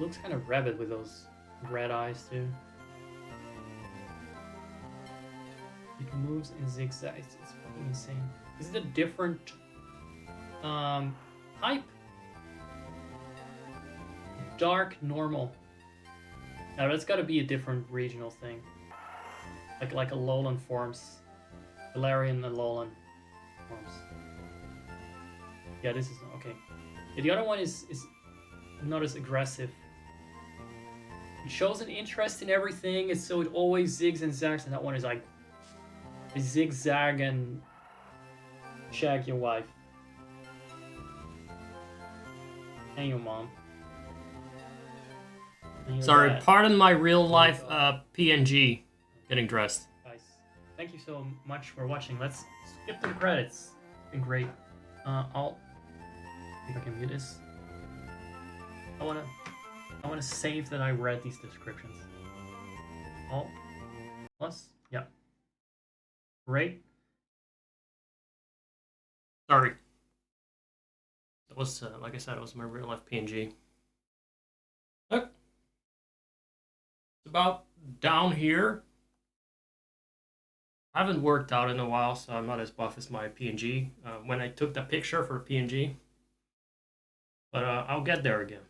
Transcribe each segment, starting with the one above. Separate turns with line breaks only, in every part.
looks kind of rabid with those red eyes too. It moves in zigzags. It's fucking insane. Is it a different type? Dark normal. Now that's got to be a different regional thing. Like a lowland forms, Valerian and lowland forms. Yeah, this is okay. Yeah, the other one is not as aggressive. It shows an interest in everything, and so it always zigs and zags, and that one is like a zigzag and shag your wife and your mom. And your
Sorry,
dad.
pardon my real life PNG getting dressed.
Guys, thank you so much for watching. Let's skip to the credits. It's been great. I'll see if I can mute this. I wanna save that I read these descriptions. Alt plus, yeah. Great.
Sorry. That was, like I said, it was my real life PNG. Look. It's about down here. I haven't worked out in a while, so I'm not as buff as my PNG when I took the picture for PNG. But I'll get there again.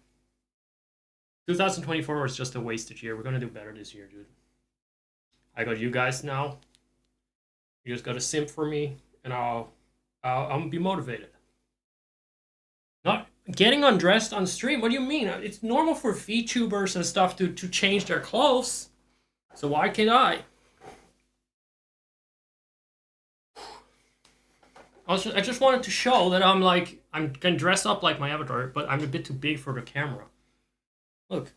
2024 was just a wasted year. We're gonna do better this year, dude. I got you guys now. You just gotta simp for me, and I'll be motivated. Not getting undressed on stream. What do you mean? It's normal for VTubers and stuff to change their clothes. So why can't I? I just wanted to show that I can dress up like my avatar, but I'm a bit too big for the camera. Look.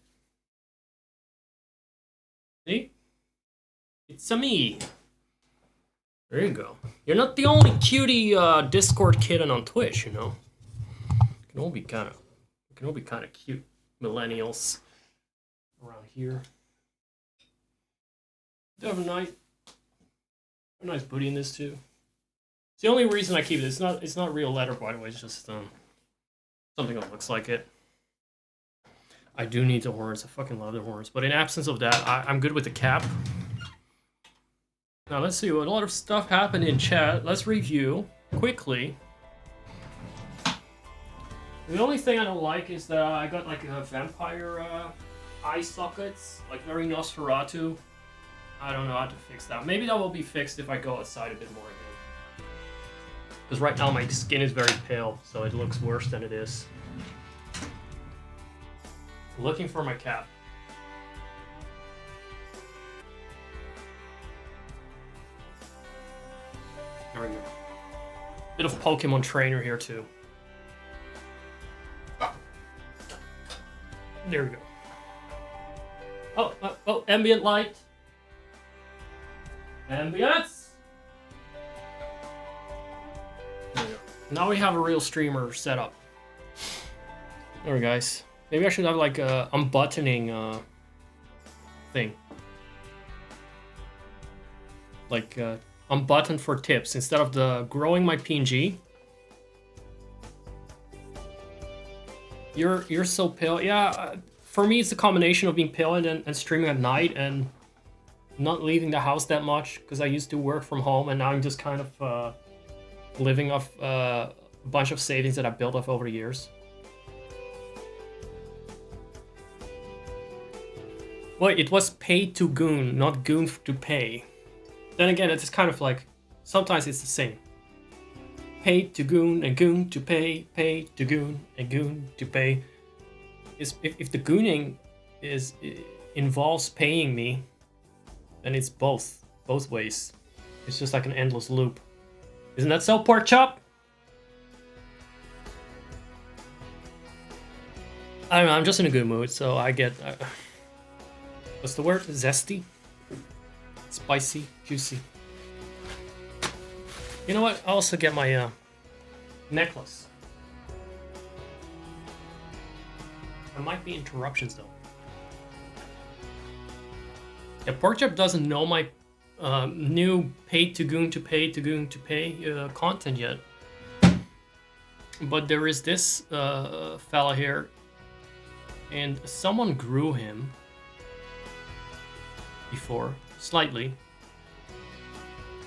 See? It's a me. There you go. You're not the only cutie Discord kitten on Twitch, you know. We can all be kind of cute millennials around here. Do have a nice booty in this too. It's the only reason I keep it. It's not real leather, by the way. It's just something that looks like it. I do need the horns. I fucking love the horns. But in absence of that, I'm good with the cap. Now let's see what a lot of stuff happened in chat. Let's review quickly. The only thing I don't like is that I got like a vampire eye sockets, like very Nosferatu. I don't know how to fix that. Maybe that will be fixed if I go outside a bit more again. Because right now my skin is very pale, so it looks worse than it is. Looking for my cap. There we go. Bit of Pokemon trainer here too. There we go. Oh, ambient light. Ambience. There we go. Now we have a real streamer setup. There we go, guys. Maybe I should have like a unbuttoning thing. Like unbutton for tips instead of the growing my PNG. You're so pale. Yeah, for me it's a combination of being pale and streaming at night and not leaving the house that much because I used to work from home and now I'm just kind of living off a bunch of savings that I built up over the years. Well, it was pay to goon, not goon to pay. Then again, it's kind of like, sometimes it's the same. Pay to goon and goon to pay to goon and goon to pay. If the gooning involves paying me, then it's both ways. It's just like an endless loop. Isn't that so, pork chop? I don't know, I'm just in a good mood, so I get... what's the word? Zesty? Spicy, juicy. You know what? I'll also get my necklace. There might be interruptions though. Yeah, Porkchop doesn't know my new pay to goon to pay content yet. But there is this fella here And someone grew him before, slightly.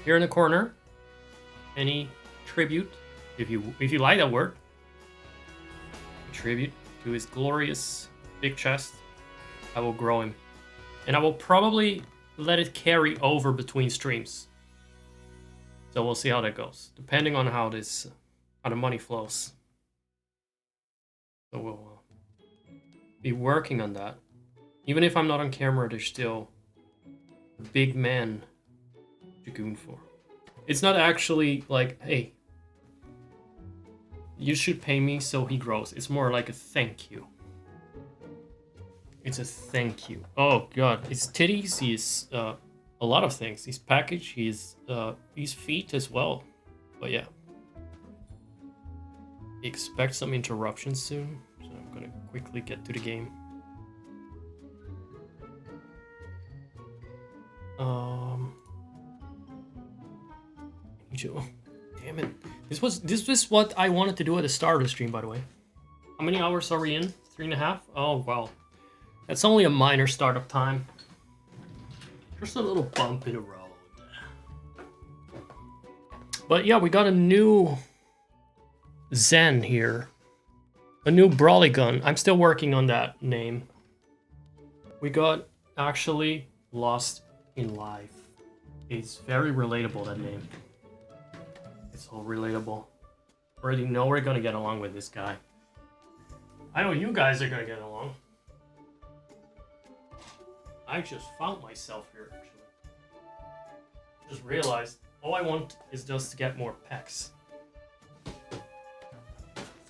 Here in the corner, any tribute, if you like that word, tribute to his glorious big chest, I will grow him. And I will probably let it carry over between streams. So we'll see how that goes, depending on how the money flows. So we'll be working on that. Even if I'm not on camera, there's still a big man to goon for. It's not actually like, hey, you should pay me so he grows. It's more like a thank you. It's a thank you. Oh god, his titties, he's a lot of things. His package, his feet as well. But yeah. Expect some interruptions soon. So I'm gonna quickly get to the game. Damn it. This was what I wanted to do at the start of the stream, by the way. How many hours are we in? 3.5? Oh, wow. That's only a minor startup time. Just a little bump in the road. But yeah, we got a new Zen here. A new Brawly gun. I'm still working on that name. We got actually Lost in Life. It's very relatable, that name. It's so relatable. Already know we're gonna get along with this guy. I know you guys are gonna get along. I just found myself here, actually. Just realized all I want is just to get more pecs.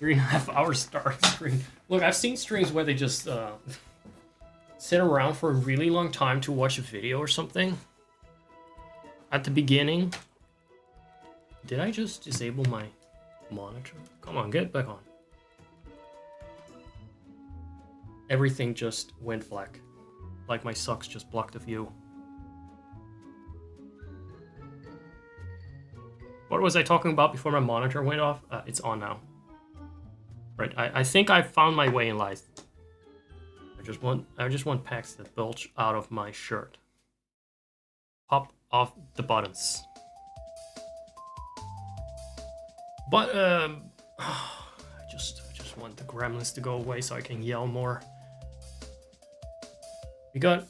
3.5 hours start stream. Look, I've seen streams where they just sit around for a really long time to watch a video or something. At the beginning. Did I just disable my monitor? Come on, get back on. Everything just went black. Like my socks just blocked the view. What was I talking about before my monitor went off? It's on now. Right, I think I found my way in life. I just want packs that bulge out of my shirt. Pop off the buttons. But I just want the gremlins to go away so I can yell more. We got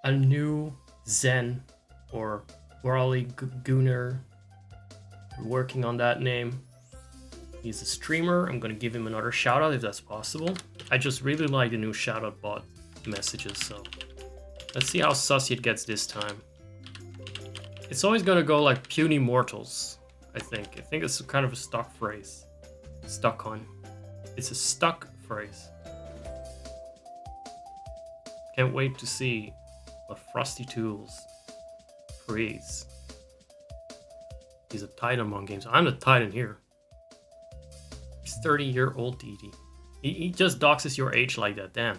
a new Zen or Brawly Gooner. We're working on that name. He's a streamer. I'm gonna give him another shout out if that's possible. I just really like the new shout out bot messages, so let's see how sussy it gets this time. It's always gonna go like puny mortals, I think. I think it's kind of a stock phrase. Stuck on. It's a stuck phrase. Can't wait to see what Frosty Tools creates. He's a titan among games. I'm the titan here. He's 30-year-old DD. He just doxes your age like that, damn.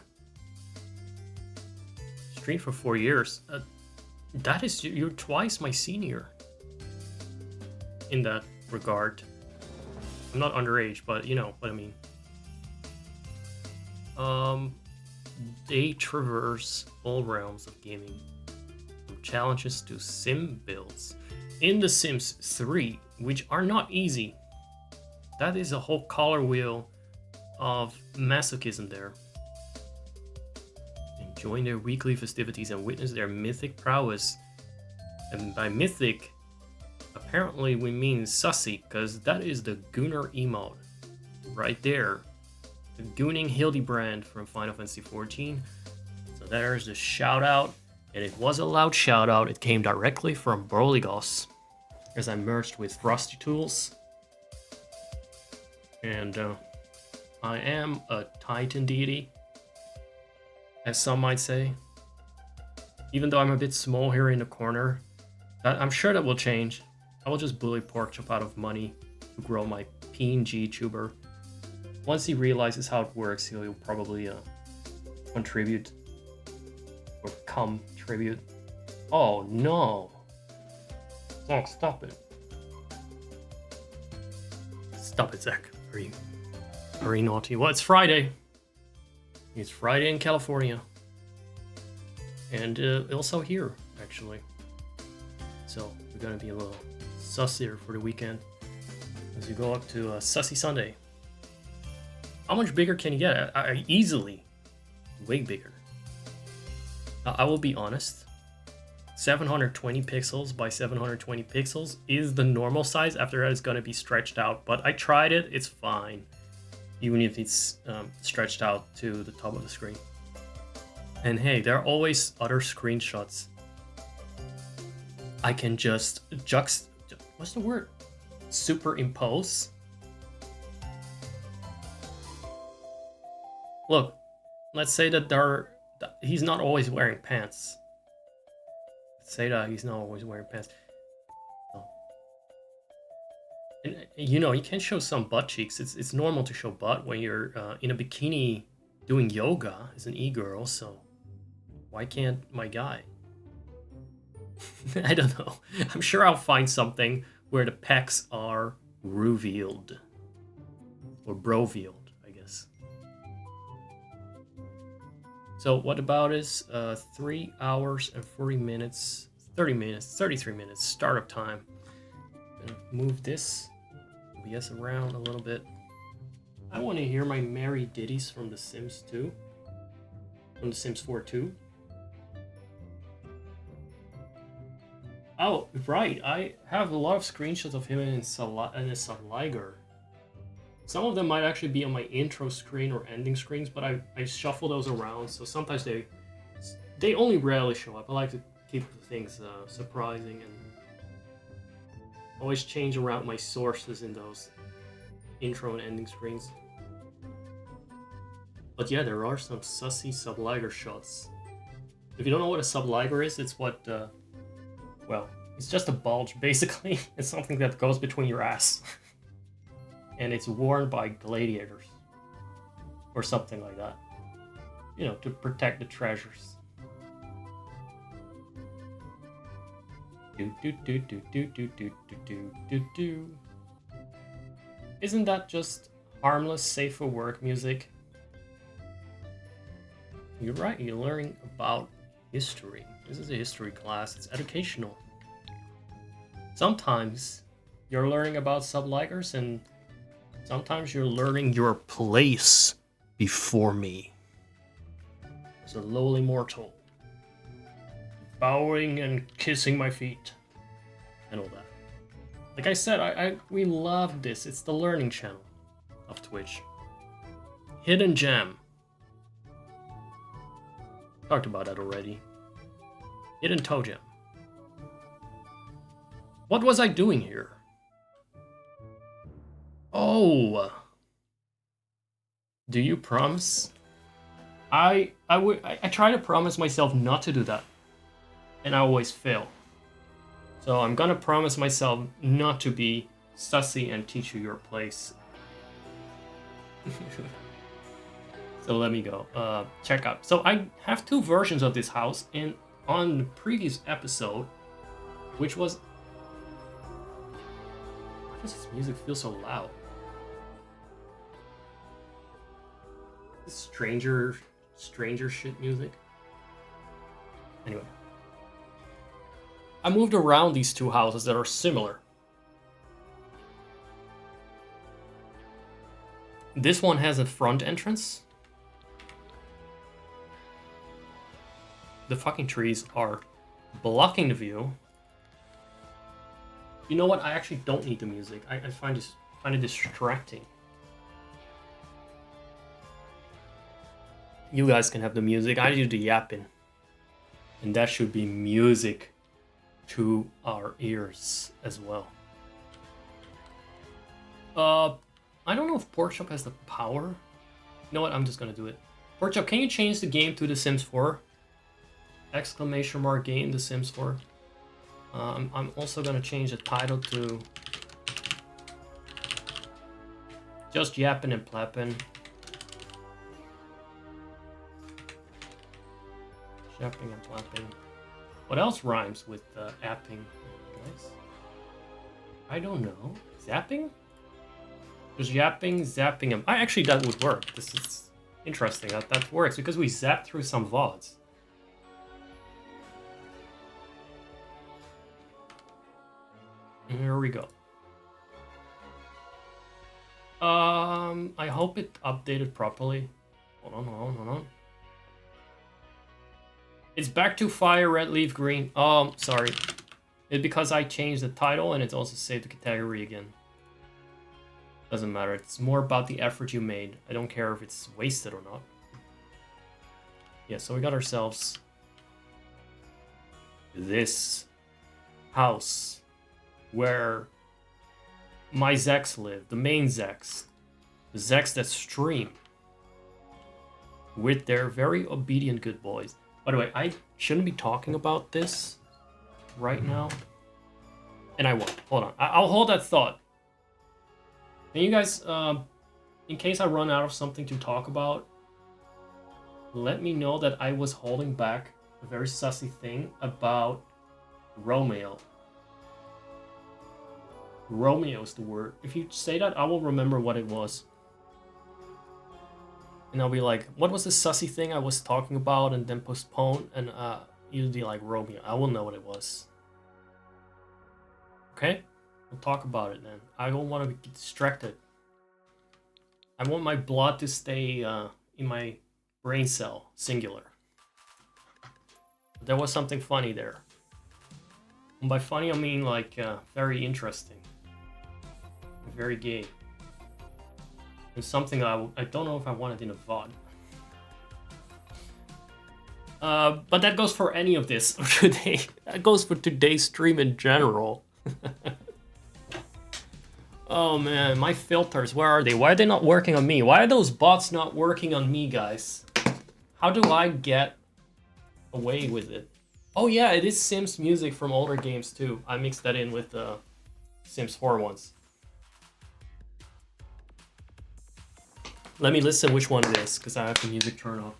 Streamed for 4 years. That is, you're twice my senior. In that regard. I'm not underage, but you know what I mean. They traverse all realms of gaming. From challenges to sim builds. In The Sims 3, which are not easy. That is a whole color wheel of masochism there. Join their weekly festivities and witness their mythic prowess. And by mythic, apparently we mean sussy, because that is the Gooner emote. Right there. The Gooning Hildebrand from Final Fantasy XIV. So there's the shout out. And it was a loud shout out. It came directly from Borligos. As I merged with Frosty Tools. And I am a Titan deity. As some might say. Even though I'm a bit small here in the corner. I'm sure that will change. I will just bully Porkchop out of money to grow my PNG tuber. Once he realizes how it works, he'll probably contribute. Or contribute. Oh no. Zach, stop it. Stop it, Zach. Very naughty. Well, it's Friday. It's Friday in California. And also here, actually. So we're gonna be a little sussier for the weekend as you go up to Sussy Sunday. How much bigger can you get? Easily way bigger. I will be honest. 720 pixels by 720 pixels is the normal size. After that, it's gonna be stretched out. But I tried it; it's fine, even if it's stretched out to the top of the screen. And hey, there are always other screenshots. I can just what's the word? Superimpose. Look, let's say that he's not always wearing pants. Let's say that he's not always wearing pants. Oh. And, you know, you can show some butt cheeks. It's normal to show butt when you're in a bikini doing yoga as an e-girl, so why can't my guy? I don't know. I'm sure I'll find something where the pecs are revealed. Or brovealed, I guess. So what about is 3 hours and 40 minutes, 30 minutes, 33 minutes startup time. Gonna move this OBS around a little bit. I want to hear my merry ditties from The Sims 2. From The Sims 4 too. Oh, right. I have a lot of screenshots of him in a Subliger. Some of them might actually be on my intro screen or ending screens, but I shuffle those around, so sometimes they only rarely show up. I like to keep things surprising and always change around my sources in those intro and ending screens. But yeah, there are some sussy Subliger shots. If you don't know what a Subliger is, it's what, well, it's just a bulge, basically. It's something that goes between your ass. And it's worn by gladiators. Or something like that. You know, to protect the treasures. Isn't that just harmless, safe for work music? You're right, you're learning about history. This is a history class, it's educational. Sometimes you're learning about Subligers, and sometimes you're learning your place before me. As a lowly mortal. Bowing and kissing my feet. And all that. Like I said, we love this. It's the learning channel of Twitch. Hidden Gem. Talked about that already. Hidden Toe Gem. What was I doing here? Oh. Do you promise? I try to promise myself not to do that. And I always fail. So I'm gonna promise myself not to be sussy and teach you your place. So let me go. Check out. So I have two versions of this house, and on the previous episode, which was... Why does this music feel so loud? This stranger shit music. Anyway. I moved around these two houses that are similar. This one has a front entrance. The fucking trees are blocking the view. You know what? I actually don't need the music. I find it distracting. You guys can have the music. I do the yapping. And that should be music to our ears as well. I don't know if Porkchop has the power. You know what? I'm just gonna do it. Porkchop, can you change the game to The Sims 4? Exclamation mark game The Sims 4. I'm also gonna change the title to just yapping and plapping. Yapping and plapping. What else rhymes with apping? Guys? I don't know. Zapping? Just yapping, zapping. Actually, that would work. This is Interesting that works because we zapped through some VODs. Here we go. I hope it updated properly. Hold on. It's back to fire, red, leaf, green. Sorry. It's because I changed the title and it's also saved the category again. Doesn't matter. It's more about the effort you made. I don't care if it's wasted or not. Yeah, so we got ourselves this house where my Zeks live, the main Zeks. The Zeks that stream with their very obedient good boys. By the way, I shouldn't be talking about this right now. And I won't. Hold on. I'll hold that thought. Can you guys, in case I run out of something to talk about, let me know that I was holding back a very sussy thing about Romeo. Romeo's the word. If you say that, I will remember what it was. And I'll be like, what was the sussy thing I was talking about and then postpone? And you'll be like, Romeo. I will know what it was. Okay? We'll talk about it then. I don't want to get distracted. I want my blood to stay in my brain cell, singular. There was something funny there. And by funny, I mean like very interesting. Very gay. It's something I don't know if I want it in a VOD. But that goes for any of this today. That goes for today's stream in general. Oh man, my filters, where are they? Why are they not working on me? Why are those bots not working on me, guys? How do I get away with it? Oh yeah, it is Sims music from older games too. I mixed that in with the Sims 4 ones. Let me listen which one it is, because I have the music turned off.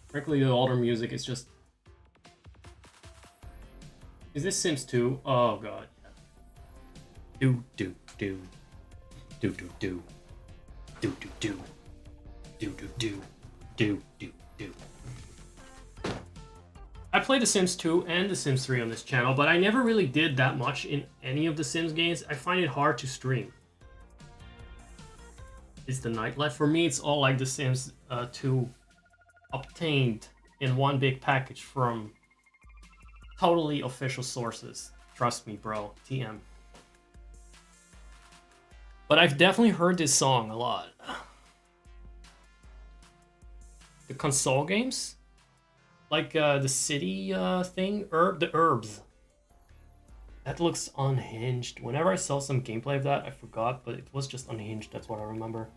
Frankly, the older music is just... Is this Sims 2? Oh god. Do do do. Do do do. Do do do. Do do do. Do do do. I played The Sims 2 and The Sims 3 on this channel, but I never really did that much in any of the Sims games. I find it hard to stream. It's the nightlife. For me, it's all like The Sims 2 obtained in one big package from totally official sources. Trust me, bro. TM. But I've definitely heard this song a lot. The console games? Like the city thing? The herbs. That looks unhinged. Whenever I saw some gameplay of that, I forgot, but it was just unhinged. That's what I remember.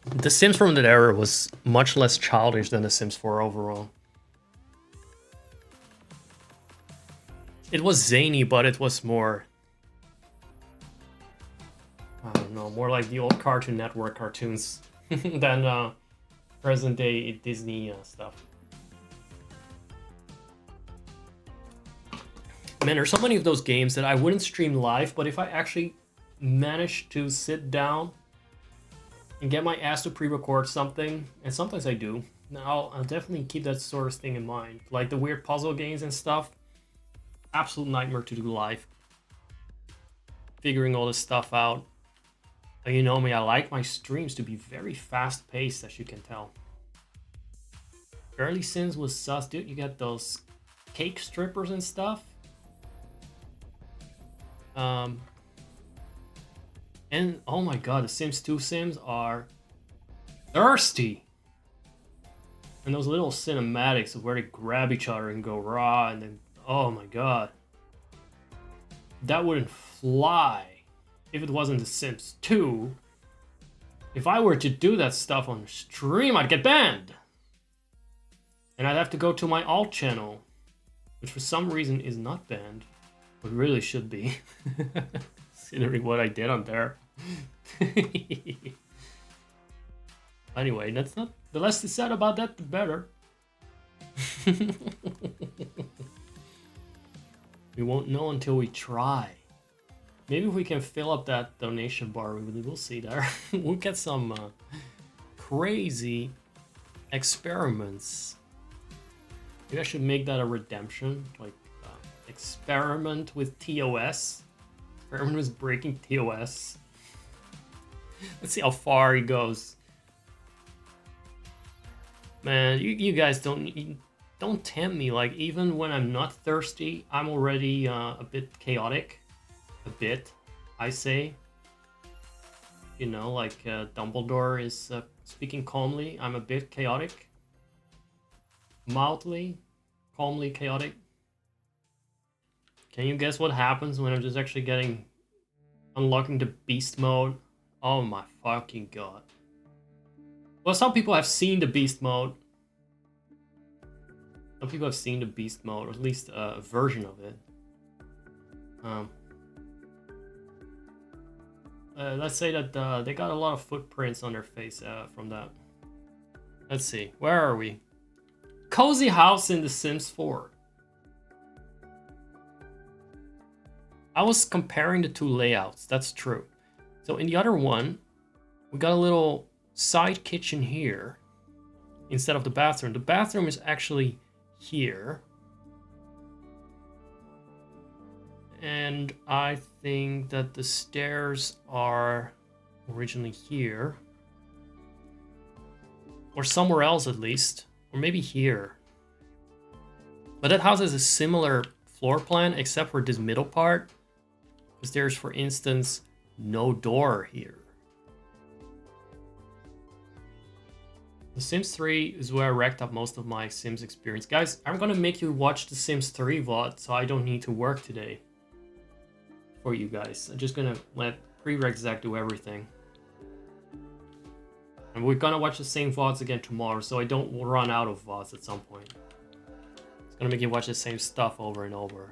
The Sims from that era was much less childish than The Sims 4 overall. It was zany, but it was more... I don't know, more like the old Cartoon Network cartoons than present day Disney stuff. Man, there's so many of those games that I wouldn't stream live, but if I actually manage to sit down and get my ass to pre-record something, and sometimes I do, I'll definitely keep that sort of thing in mind. Like the weird puzzle games and stuff, absolute nightmare to do live. Figuring all this stuff out. And you know me, I like my streams to be very fast-paced, as you can tell. Early Sims was sus, dude. You got those cake strippers and stuff. And oh my god, the Sims 2 Sims are thirsty. And those little cinematics of where they grab each other and go raw, and then oh my god, that wouldn't fly if it wasn't the Sims 2. If I were to do that stuff on stream, I'd get banned. And I'd have to go to my alt channel, which for some reason is not banned, but really should be, considering what I did on there. Anyway, that's not... The less is said about that, the better. We won't know until we try. Maybe if we can fill up that donation bar, we'll see there. We'll get some crazy experiments. Maybe I should make that a redemption, like experiment with TOS. Experiment with breaking TOS. Let's see how far he goes. Man, you guys don't tempt me. Like, even when I'm not thirsty, I'm already a bit chaotic. A bit, I say. You know, like Dumbledore is speaking calmly. I'm a bit chaotic. Mildly, calmly chaotic. Can you guess what happens when I'm just actually unlocking the beast mode? Oh my fucking god. Well, some people have seen the beast mode. Some people have seen the beast mode, or at least a version of it. Let's say that they got a lot of footprints on their face from that. Let's see, where are we? Cozy house in The Sims 4. I was comparing the two layouts, that's true. So in the other one, we got a little side kitchen here instead of the bathroom. The bathroom is actually here. And I think that the stairs are originally here. Or somewhere else at least. Or maybe here. But that house has a similar floor plan except for this middle part. Because there's, for instance, no door here. The Sims 3 is where I racked up most of my Sims experience. Guys, I'm gonna make you watch the Sims 3 VOD so I don't need to work today. For you guys. I'm just gonna let Prereq do everything. And we're gonna watch the same VODs again tomorrow so I don't run out of VODs at some point. It's gonna make you watch the same stuff over and over.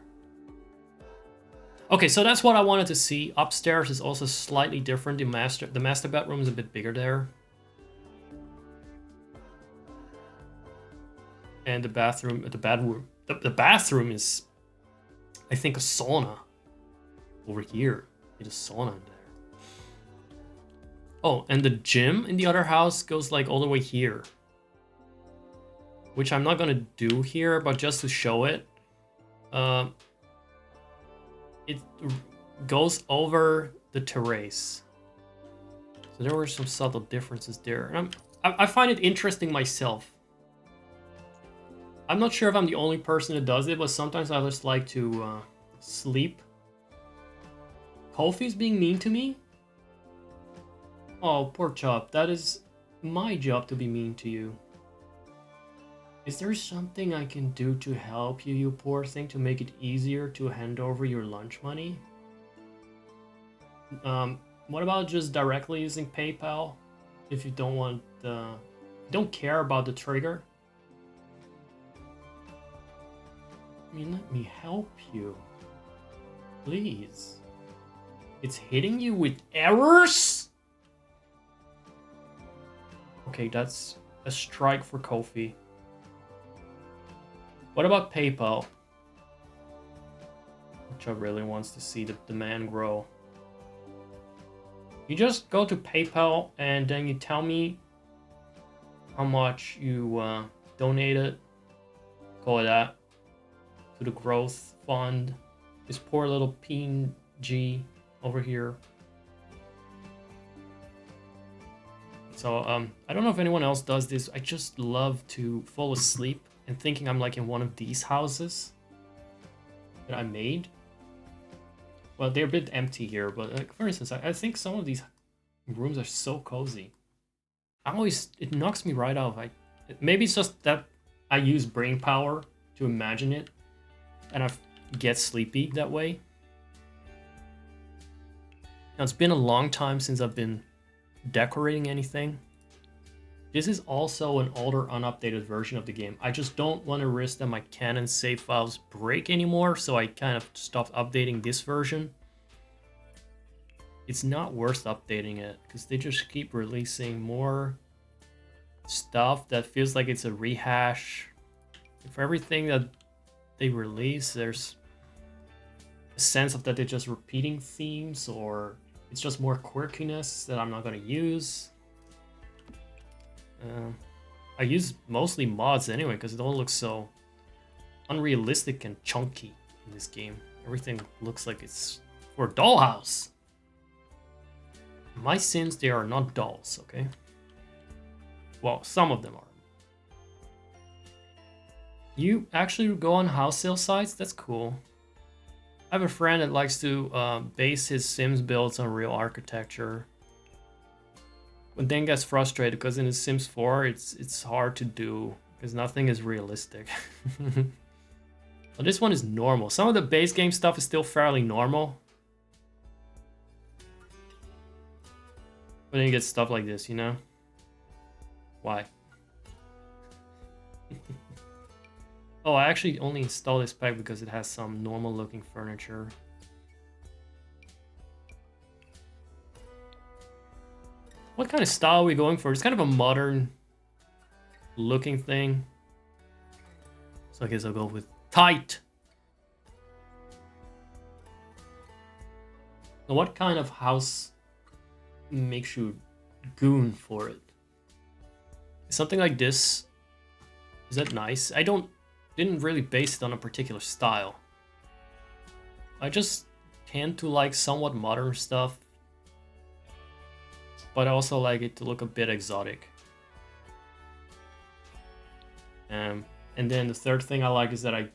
Okay, so that's what I wanted to see. Upstairs is also slightly different. The master bedroom is a bit bigger there. And the bathroom is, I think, a sauna. Over here. There's a sauna in there. Oh, and the gym in the other house goes like all the way here. Which I'm not gonna do here, but just to show it. It goes over the terrace. So there were some subtle differences there. And I find it interesting myself. I'm not sure if I'm the only person that does it, but sometimes I just like to sleep. Kofi's being mean to me? Oh, poor Chop. That is my job to be mean to you. Is there something I can do to help you, you poor thing, to make it easier to hand over your lunch money? What about just directly using PayPal? If you don't want don't care about the trigger? I mean, let me help you. Please. It's hitting you with errors? Okay, that's a strike for Kofi. What about PayPal? Which I really wants to see the demand grow. You just go to PayPal and then you tell me how much you donated. Call it that. To the growth fund. This poor little PNG over here. So I don't know if anyone else does this. I just love to fall asleep and thinking I'm like in one of these houses that I made. Well, they're a bit empty here, but like, for instance, I think some of these rooms are so cozy. It knocks me right out. Maybe it's just that I use brain power to imagine it and I get sleepy that way. Now, it's been a long time since I've been decorating anything. This is also an older, unupdated version of the game. I just don't want to risk that my Canon save files break anymore, so I kind of stopped updating this version. It's not worth updating it, because they just keep releasing more stuff that feels like it's a rehash. For everything that they release, there's a sense of that they're just repeating themes, or it's just more quirkiness that I'm not gonna use. I use mostly mods anyway because it all looks so unrealistic and chunky in this game. Everything looks like it's for a dollhouse. My Sims, they are not dolls, okay? Well, some of them are. You actually go on house sale sites? That's cool. I have a friend that likes to base his Sims builds on real architecture. But then gets frustrated because in the Sims 4 it's hard to do because nothing is realistic. Well, this one is normal. Some of the base game stuff is still fairly normal. But then you get stuff like this, you know? Why? Oh, I actually only installed this pack because it has some normal looking furniture. What kind of style are we going for? It's kind of a modern looking thing. So I guess I'll go with tight. Now what kind of house makes you goon for it? Something like this. Is that nice? I didn't really base it on a particular style. I just tend to like somewhat modern stuff, but I also like it to look a bit exotic. And then the third thing I like is that I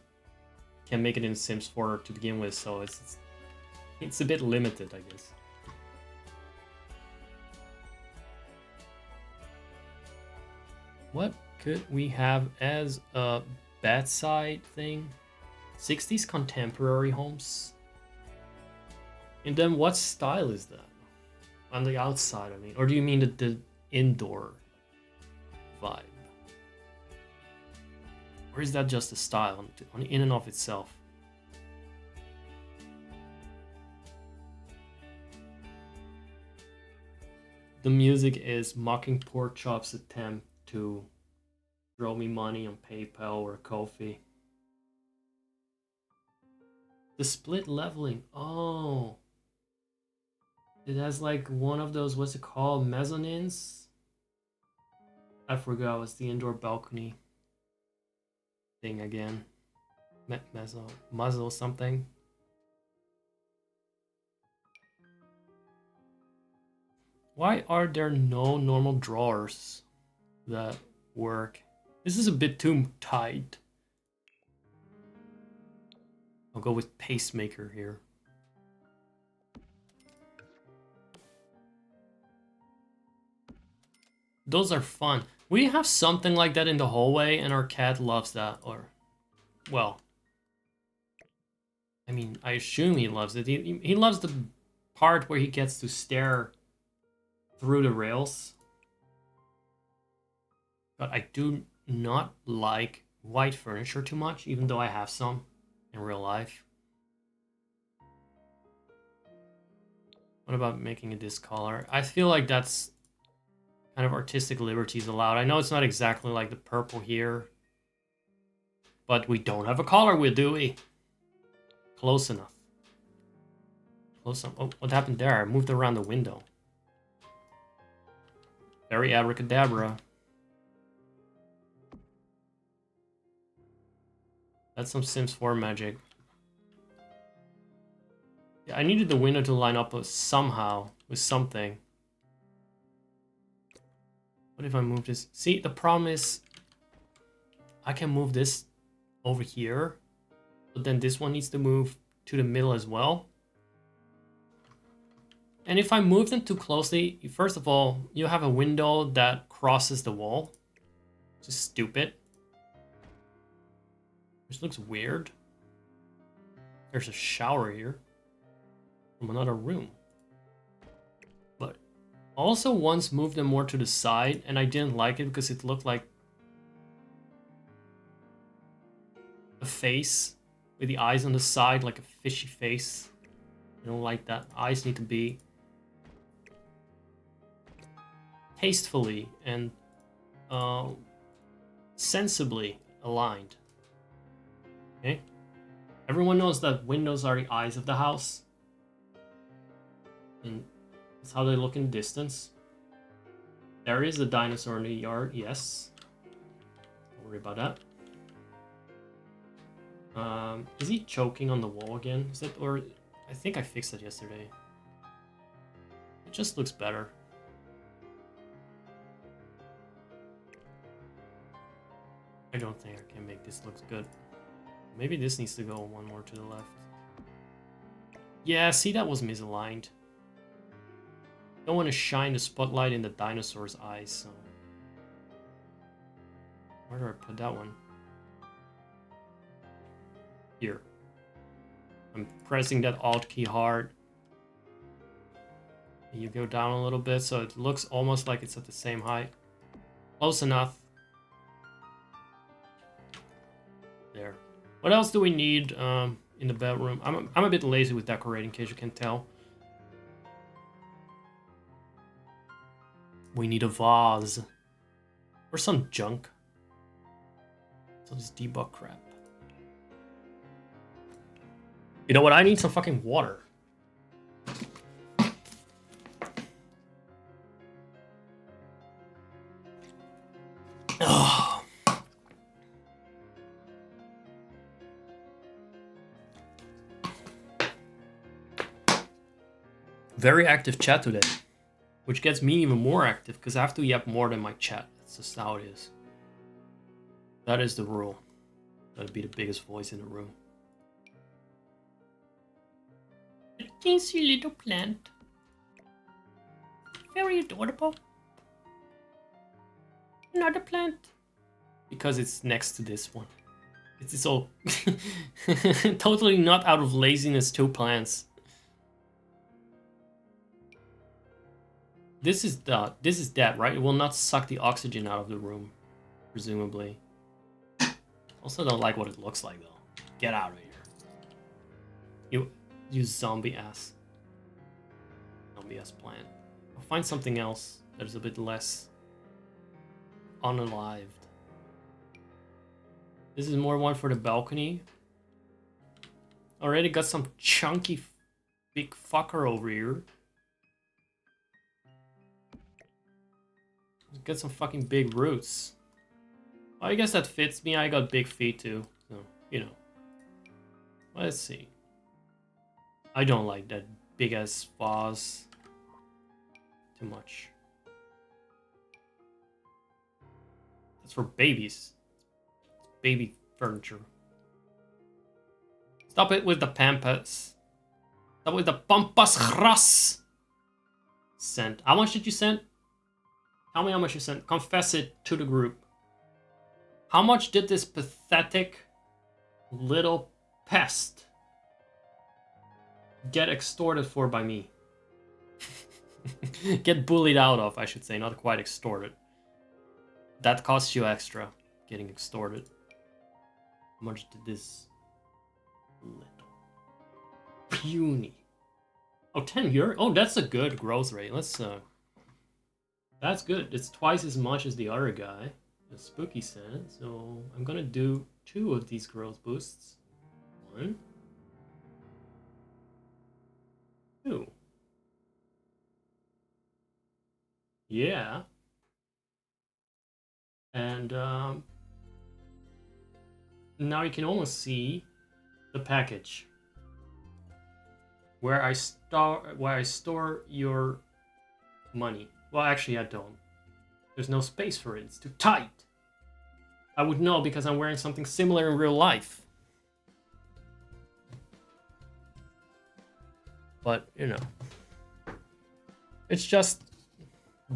can make it in Sims 4 to begin with, so it's a bit limited, I guess. What could we have as a bedside thing? 60s contemporary homes. And then what style is that? On the outside, I mean. Or do you mean the indoor vibe? Or is that just a style in and of itself? The music is mocking Pork Chop's attempt to throw me money on PayPal or Ko-fi. The split leveling. Oh. It has like one of those, what's it called? Mezzanines? I forgot, what's the indoor balcony thing again? Muzzle something. Why are there no normal drawers that work? This is a bit too tight. I'll go with pacemaker here. Those are fun. We have something like that in the hallway and our cat loves that. Or, well, I mean, I assume he loves it. He loves the part where he gets to stare through the rails. But I do not like white furniture too much, even though I have some in real life. What about making it this color? I feel like that's kind of artistic liberties allowed. I know it's not exactly like the purple here, but we don't have a color wheel, do we? Close enough. Close enough. Oh, what happened there? I moved around the window. Very abracadabra. That's some Sims 4 magic. Yeah, I needed the window to line up somehow with something. What if I move this? See, the problem is I can move this over here, but then this one needs to move to the middle as well. And if I move them too closely, first of all, you have a window that crosses the wall. Which is stupid. Which looks weird. There's a shower here from another room. But also once moved them more to the side, and I didn't like it because it looked like a face with the eyes on the side, like a fishy face. I don't like that. Eyes need to be tastefully and sensibly aligned. Okay? Everyone knows that windows are the eyes of the house. And that's how they look in distance. There is a dinosaur in the yard, yes. Don't worry about that. Is he choking on the wall again? Is it, or I think I fixed it yesterday. It just looks better. I don't think I can make this look good. Maybe this needs to go one more to the left. Yeah, see, that was misaligned. Don't want to shine the spotlight in the dinosaur's eyes, so... Where do I put that one? Here. I'm pressing that Alt key hard. You go down a little bit, so it looks almost like it's at the same height. Close enough. There. What else do we need in the bedroom? I'm a bit lazy with decorating, in case you can tell. We need a vase. Or some junk. So this debug crap. You know what? I need some fucking water. Ugh. Very active chat today. Which gets me even more active, because I have to yap more than my chat. That's just how it is. That is the rule. Gotta be the biggest voice in the room. A teensy little plant. Very adorable. Another plant. Because it's next to this one. It's all totally not out of laziness, two plants. This is that, right? It will not suck the oxygen out of the room, presumably. Also don't like what it looks like though. Get out of here. You zombie ass. Zombie ass plant. I'll find something else that is a bit less unalived. This is more one for the balcony. Already got some chunky big fucker over here. Got some fucking big roots. Well, I guess that fits me. I got big feet too. So, you know. Let's see. I don't like that big ass vase. Too much. That's for babies. It's baby furniture. Stop it with the pampas. Stop with the pampas gras. Sent. How much did you send? Tell me how much you sent. Confess it to the group. How much did this pathetic little pest get extorted for by me? Get bullied out of, I should say. Not quite extorted. That costs you extra, getting extorted. How much did this little puny... Oh, 10 euro? Oh, that's a good growth rate. Let's... That's good. It's twice as much as the other guy, the Spooky said. So I'm gonna do 2 of these growth boosts. 1, 2. Yeah. And now you can almost see the package where I store your money. Well, actually, I don't. There's no space for it. It's too tight. I would know because I'm wearing something similar in real life. But, you know. It's just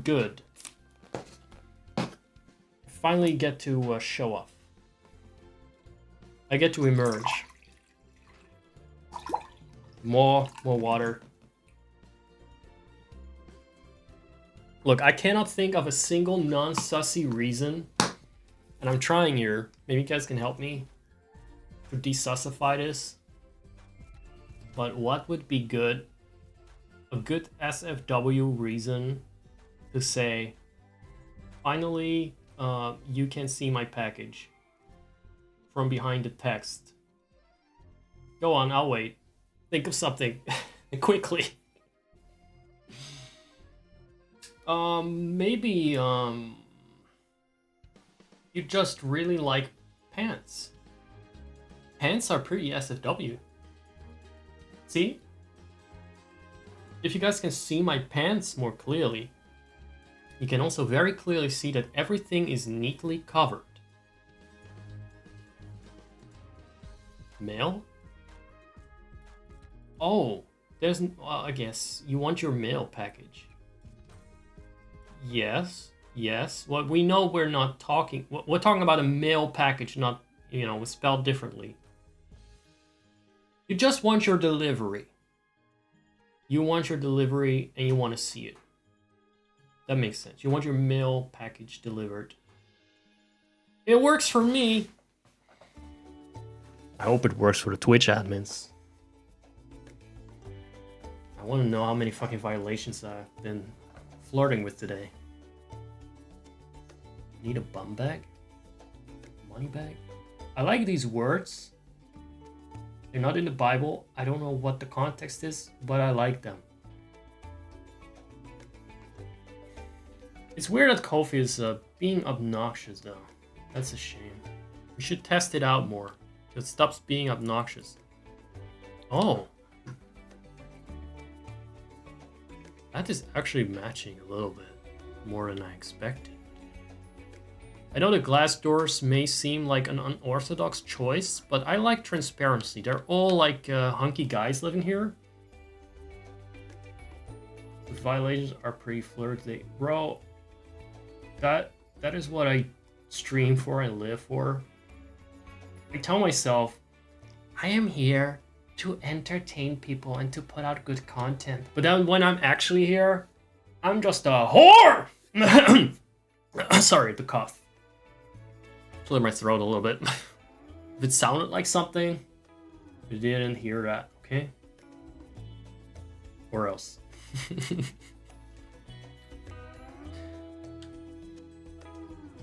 good. I finally get to show off. I get to emerge. More water. Look, I cannot think of a single non-sussy reason, and I'm trying here. Maybe you guys can help me to desussify this. But what would be good? A good SFW reason to say, finally, you can see my package from behind the text. Go on, I'll wait. Think of something quickly. Maybe you just really like pants. Pants are pretty SFW. See? If you guys can see my pants more clearly, you can also very clearly see that everything is neatly covered. Mail? Oh, there's... well, I guess you want your mail package. Yes, yes. Well, we know we're not talking... we're talking about a mail package, not, you know, spelled differently. You just want your delivery. You want your delivery and you want to see it. That makes sense. You want your mail package delivered. It works for me. I hope it works for the Twitch admins. I want to know how many fucking violations I've been flirting with today. Need a bum bag? Money bag? I like these words. They're not in the Bible. I don't know what the context is, but I like them. It's weird that Kofi is being obnoxious, though. That's a shame. We should test it out more. It stops being obnoxious. Oh. That is actually matching a little bit more than I expected. I know the glass doors may seem like an unorthodox choice, but I like transparency. They're all like hunky guys living here. The violations are pretty flirty. Bro, that is what I stream for and live for. I tell myself, I am here to entertain people and to put out good content. But then when I'm actually here, I'm just a whore! Sorry, the cough. Clear my throat a little bit. If it sounded like something, you didn't hear that, okay? Or else.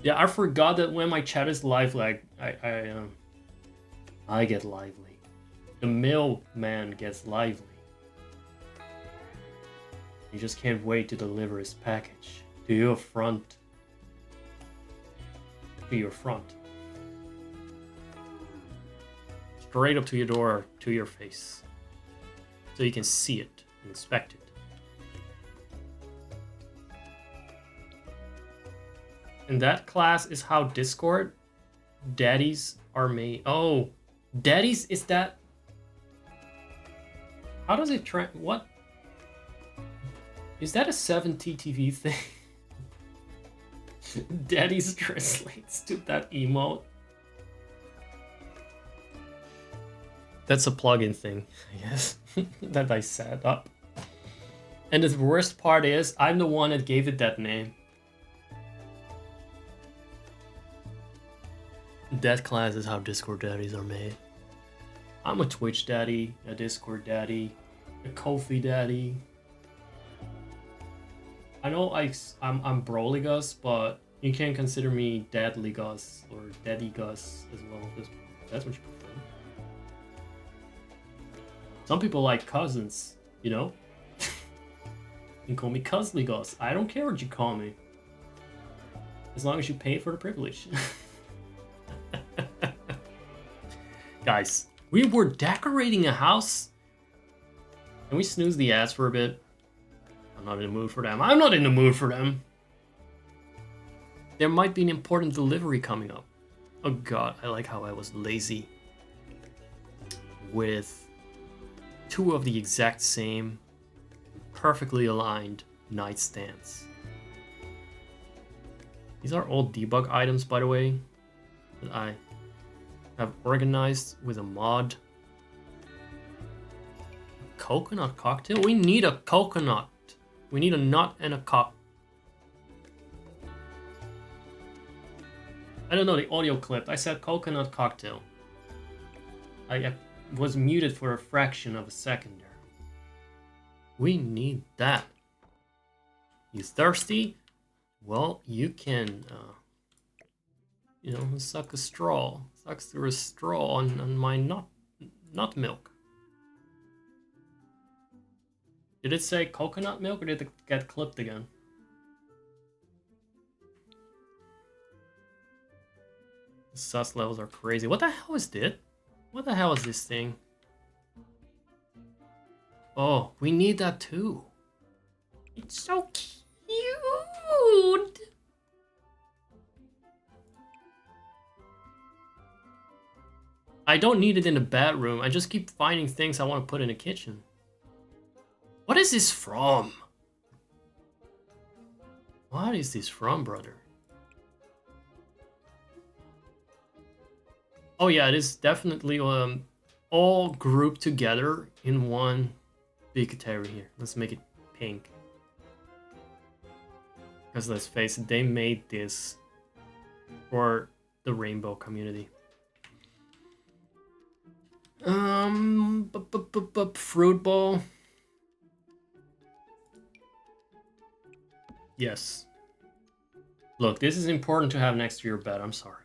Yeah, I forgot that when my chat is live, like I get lively. The mailman gets lively. He just can't wait to deliver his package to your front. To your front. Straight up to your door, to your face. So you can see it and inspect it. And that class is how Discord daddies are made. Oh, daddies is that... How does it try... What? Is that a 7TTV thing? Daddies translates to that emote. That's a plugin thing, I guess, that I set up. And the worst part is, I'm the one that gave it that name. That class is how Discord daddies are made. I'm a Twitch daddy, a Discord daddy, a Ko-fi daddy. I know I'm Broly Gus, but you can consider me Dadly Gus or Daddy Gus as well. That's what you prefer. Some people like cousins, you know? You can call me Cousley Gus. I don't care what you call me. As long as you pay for the privilege. Guys, we were decorating a house. Can we snooze the ads for a bit? I'm not in the mood for them. I'm not in the mood for them. There might be an important delivery coming up. Oh god, I like how I was lazy. With two of the exact same, perfectly aligned nightstands. These are all debug items, by the way, that I have organized with a mod. A coconut cocktail? We need a coconut. We need a nut and a cock. I don't know the audio clip. I said coconut cocktail. I was muted for a fraction of a second there. We need that. You thirsty? Well, you can, you know, suck a straw. Suck through a straw on my not milk. Did it say coconut milk or did it get clipped again? The sus levels are crazy. What the hell is this? What the hell is this thing? Oh, we need that too. It's so cute. I don't need it in the bedroom. I just keep finding things I want to put in the kitchen. What is this from? What is this from, brother? Oh yeah, it is definitely all grouped together in one big terry here. Let's make it pink. Because let's face it, they made this for the rainbow community. Fruit bowl. Yes. Look, this is important to have next to your bed. I'm sorry.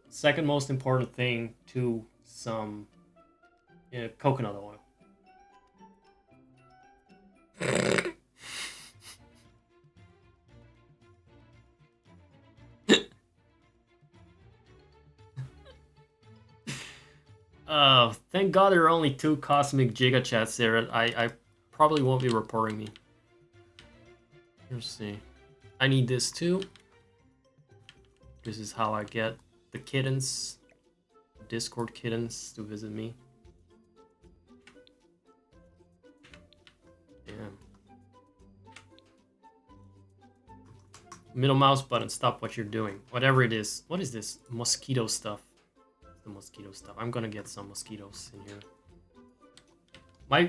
Second most important thing to some coconut oil. Oh, thank God there are only 2 cosmic giga chats there. I probably won't be reporting me. Let's see. I need this too. This is how I get the kittens, Discord kittens, to visit me. Damn. Middle mouse button, stop what you're doing. Whatever it is. What is this? Mosquito stuff. The mosquito stuff. I'm gonna get some mosquitoes in here.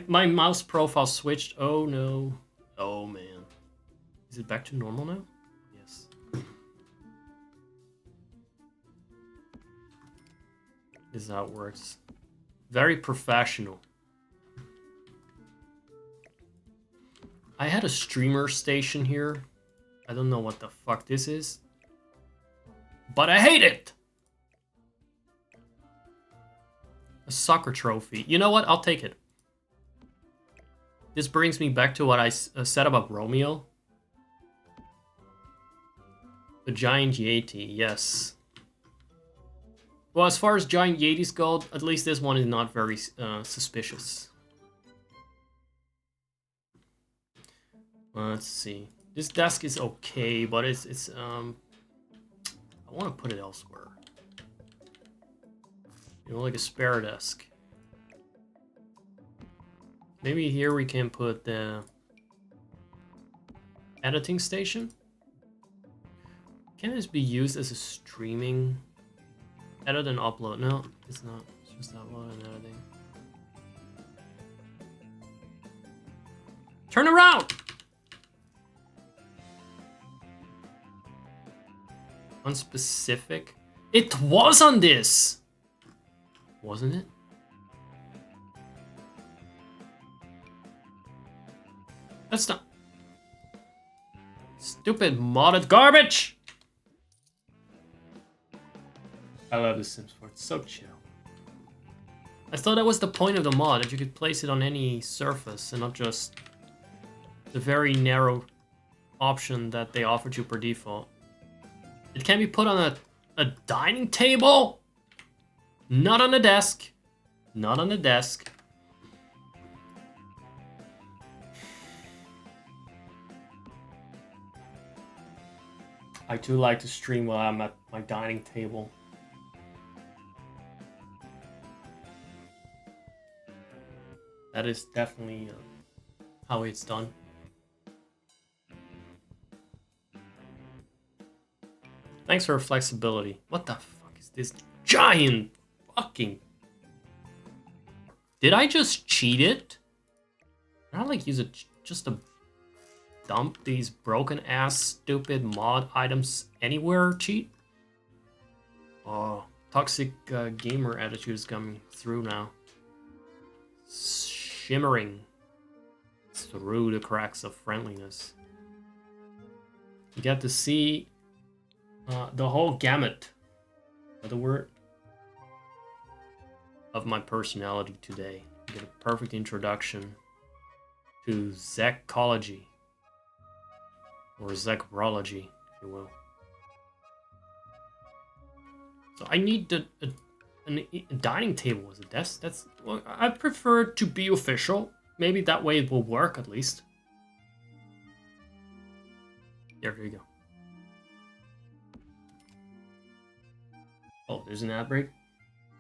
My mouse profile switched. Oh no. Oh man. Is it back to normal now? Yes. This is how it works. Very professional. I had a streamer station here. I don't know what the fuck this is. But I hate it! A soccer trophy. You know what? I'll take it. This brings me back to what I said about Romeo. The giant Yeti, yes. Well, as far as giant Yetis go, at least this one is not very suspicious. Let's see. This desk is okay, but it's I want to put it elsewhere. You know, like a spare desk. Maybe here we can put the editing station. Can this be used as a streaming edit and upload? No, it's not. It's just upload and editing. Turn around! Unspecific? It was on this! Wasn't it? That's not... Stupid modded garbage! I love The Sims 4. It's so chill. I thought that was the point of the mod, that you could place it on any surface and not just the very narrow option that they offered you per default. It can be put on a dining table? Not on a desk. Not on a desk. I too like to stream while I'm at my dining table. That is definitely how it's done. Thanks for flexibility. What the fuck is this giant fucking... Did I just cheat it? Did I like use it just to dump these broken ass stupid mod items anywhere cheat? Oh, toxic gamer attitude is coming through now. Shimmering through the cracks of friendliness. You get to see the whole gamut of the word. of my personality today. Get a perfect introduction to Zachology, or Zachrology, if you will. So I need a dining table as a desk. That's, well, I prefer it to be official. Maybe that way it will work at least. There you go. Oh, there's an ad break.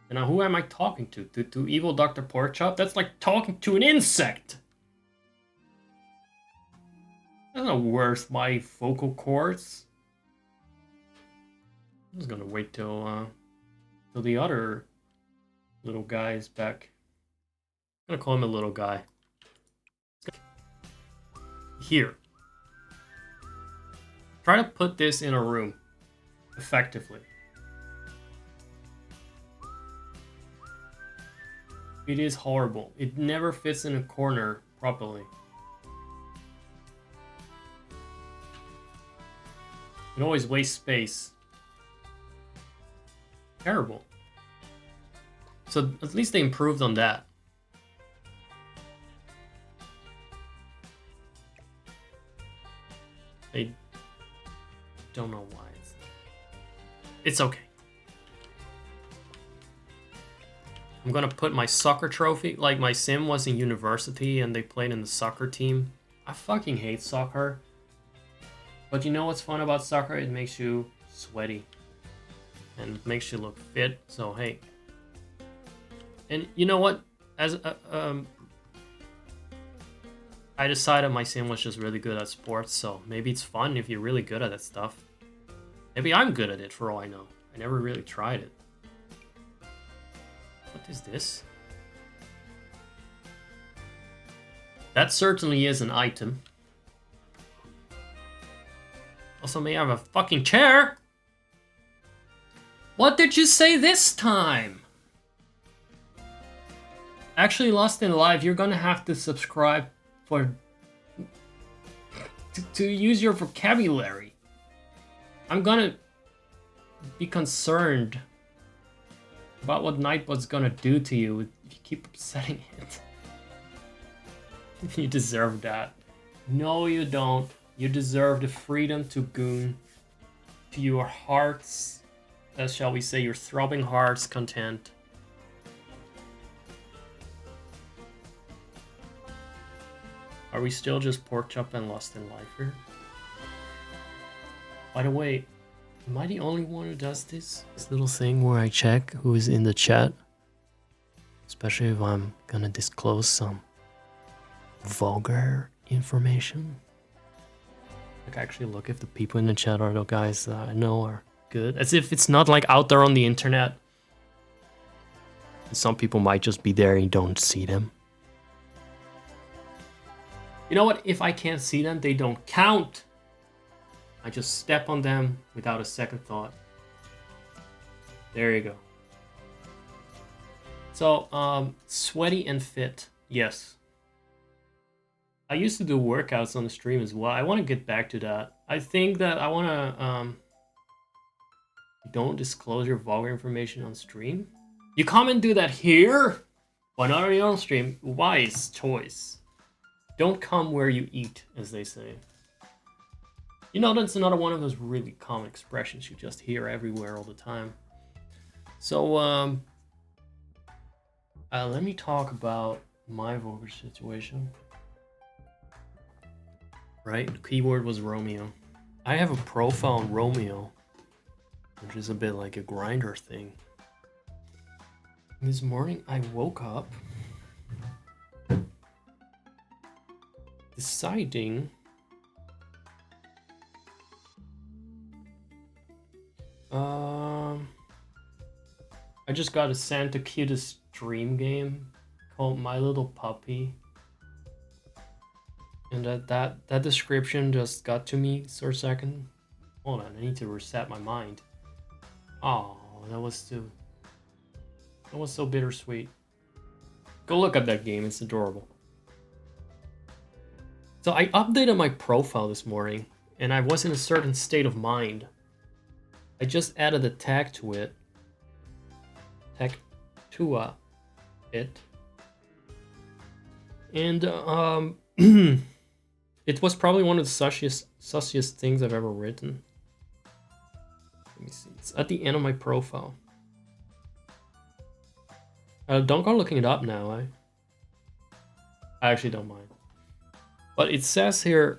And now who am I talking to? To evil Dr. Porkchop? That's like talking to an insect. That's not worth my vocal cords. I'm just gonna wait till the other little guy is back. I'm gonna call him a little guy. Here. Try to put this in a room effectively. It is horrible. It never fits in a corner properly. It always wastes space. Terrible. So at least they improved on that. They don't know why. It's okay. I'm gonna put my soccer trophy, like my sim was in university and they played in the soccer team. I fucking hate soccer. But you know what's fun about soccer? It makes you sweaty. And makes you look fit, so hey. And you know what? As I decided my sim was just really good at sports, so maybe it's fun if you're really good at that stuff. Maybe I'm good at it for all I know. I never really tried it. What is this? That certainly is an item. Also, may I have a fucking chair? What did you say this time? Actually, Lost in Live, you're gonna have to subscribe for to use your vocabulary. I'm gonna be concerned about what Nightbot's gonna do to you if you keep upsetting it. You deserve that. No, you don't. You deserve the freedom to goon to your heart's, shall we say, your throbbing heart's content. Are we still just Porkchop and Lost in Life here? By the way, am I the only one who does this? This little thing where I check who is in the chat. Especially if I'm gonna disclose some vulgar information. Like, actually look if the people in the chat are the guys that I know are good. As if it's not like out there on the internet. And some people might just be there and you don't see them. You know what? If I can't see them, they don't count. I just step on them without a second thought. There you go. So, sweaty and fit. Yes. I used to do workouts on the stream as well. I want to get back to that. I think that I want to, don't disclose your vulgar information on stream. You come and do that here? Why not on your own stream? Wise choice. Don't come where you eat, as they say. You know, that's another one of those really common expressions you just hear everywhere all the time. So, let me talk about my vulgar situation. Right? The keyword was Romeo. I have a profile on Romeo, which is a bit like a grinder thing. This morning I woke up deciding I just got a Santa cutest dream game called My Little Puppy. And that description just got to me for a second. Hold on, I need to reset my mind. Oh, that was so bittersweet. Go look up that game, it's adorable. So I updated my profile this morning, and I was in a certain state of mind. I just added a tag to it. Tag to it. And it was probably one of the sussiest things I've ever written. Let me see. It's at the end of my profile. Don't go looking it up now. I actually don't mind. But it says here,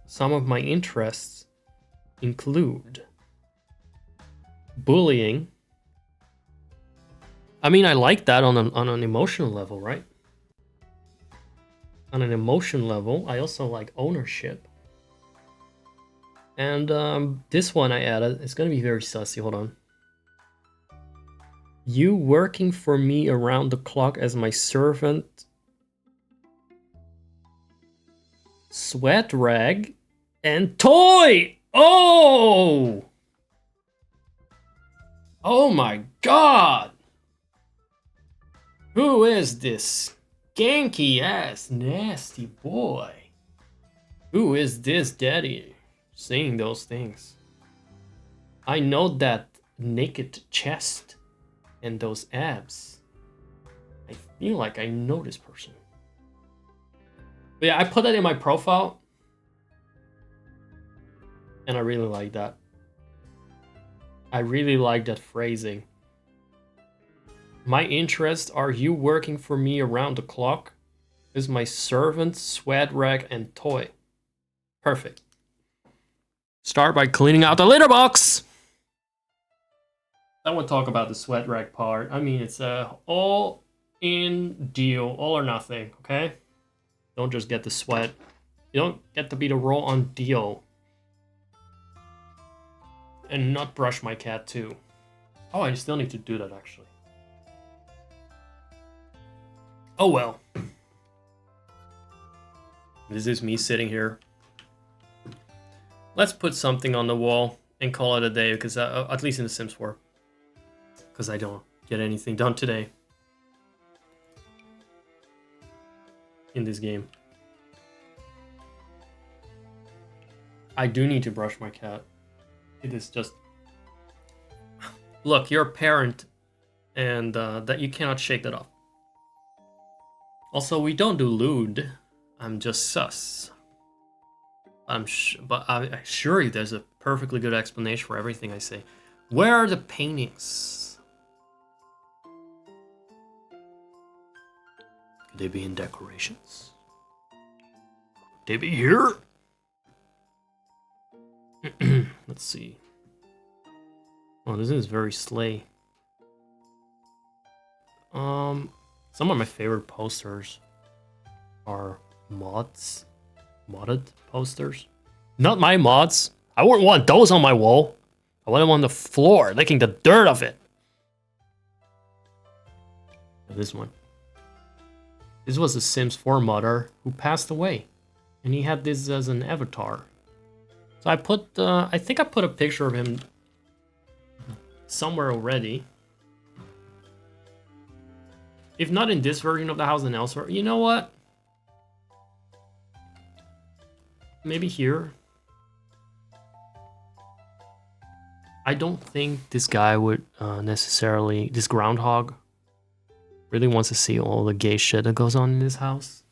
some of my interests include bullying. I mean, I like that on an emotional level, right? On an emotion level, I also like ownership. And this one I added, it's gonna be very sussy, hold on. You working for me around the clock as my servant, sweat rag, and toy! Oh! Oh my god! Who is this skanky ass nasty boy? Who is this daddy saying those things? I know that naked chest and those abs. I feel like I know this person. But yeah, I put that in my profile. And I really like that. I really like that phrasing. My interests are you working for me around the clock is my servant, sweat rag, and toy. Perfect. Start by cleaning out the litter box. I won't talk about the sweat rag part. I mean, it's a all-in deal, all or nothing, okay? Don't just get the sweat. You don't get to be the roll-on deal. And not brush my cat, too. Oh, I still need to do that, actually. Oh, well. This is me sitting here. Let's put something on the wall and call it a day, because at least in The Sims 4. Because I don't get anything done today. In this game. I do need to brush my cat. It is just... Look, you're a parent, and that you cannot shake that off. Also, we don't do lewd. I'm just sus. But I assure you there's a perfectly good explanation for everything I say. Where are the paintings? Could they be in decorations? Could they be here? Let's see. Oh, this is very slay. Some of my favorite posters are modded posters. Not my mods. I wouldn't want those on my wall. I want them on the floor, licking the dirt of it. This one. This was a Sims 4 modder who passed away, and he had this as an avatar. So I put, I think I put a picture of him somewhere already. If not in this version of the house, then elsewhere. You know what? Maybe here. I don't think this guy would necessarily, this groundhog, really wants to see all the gay shit that goes on in this house.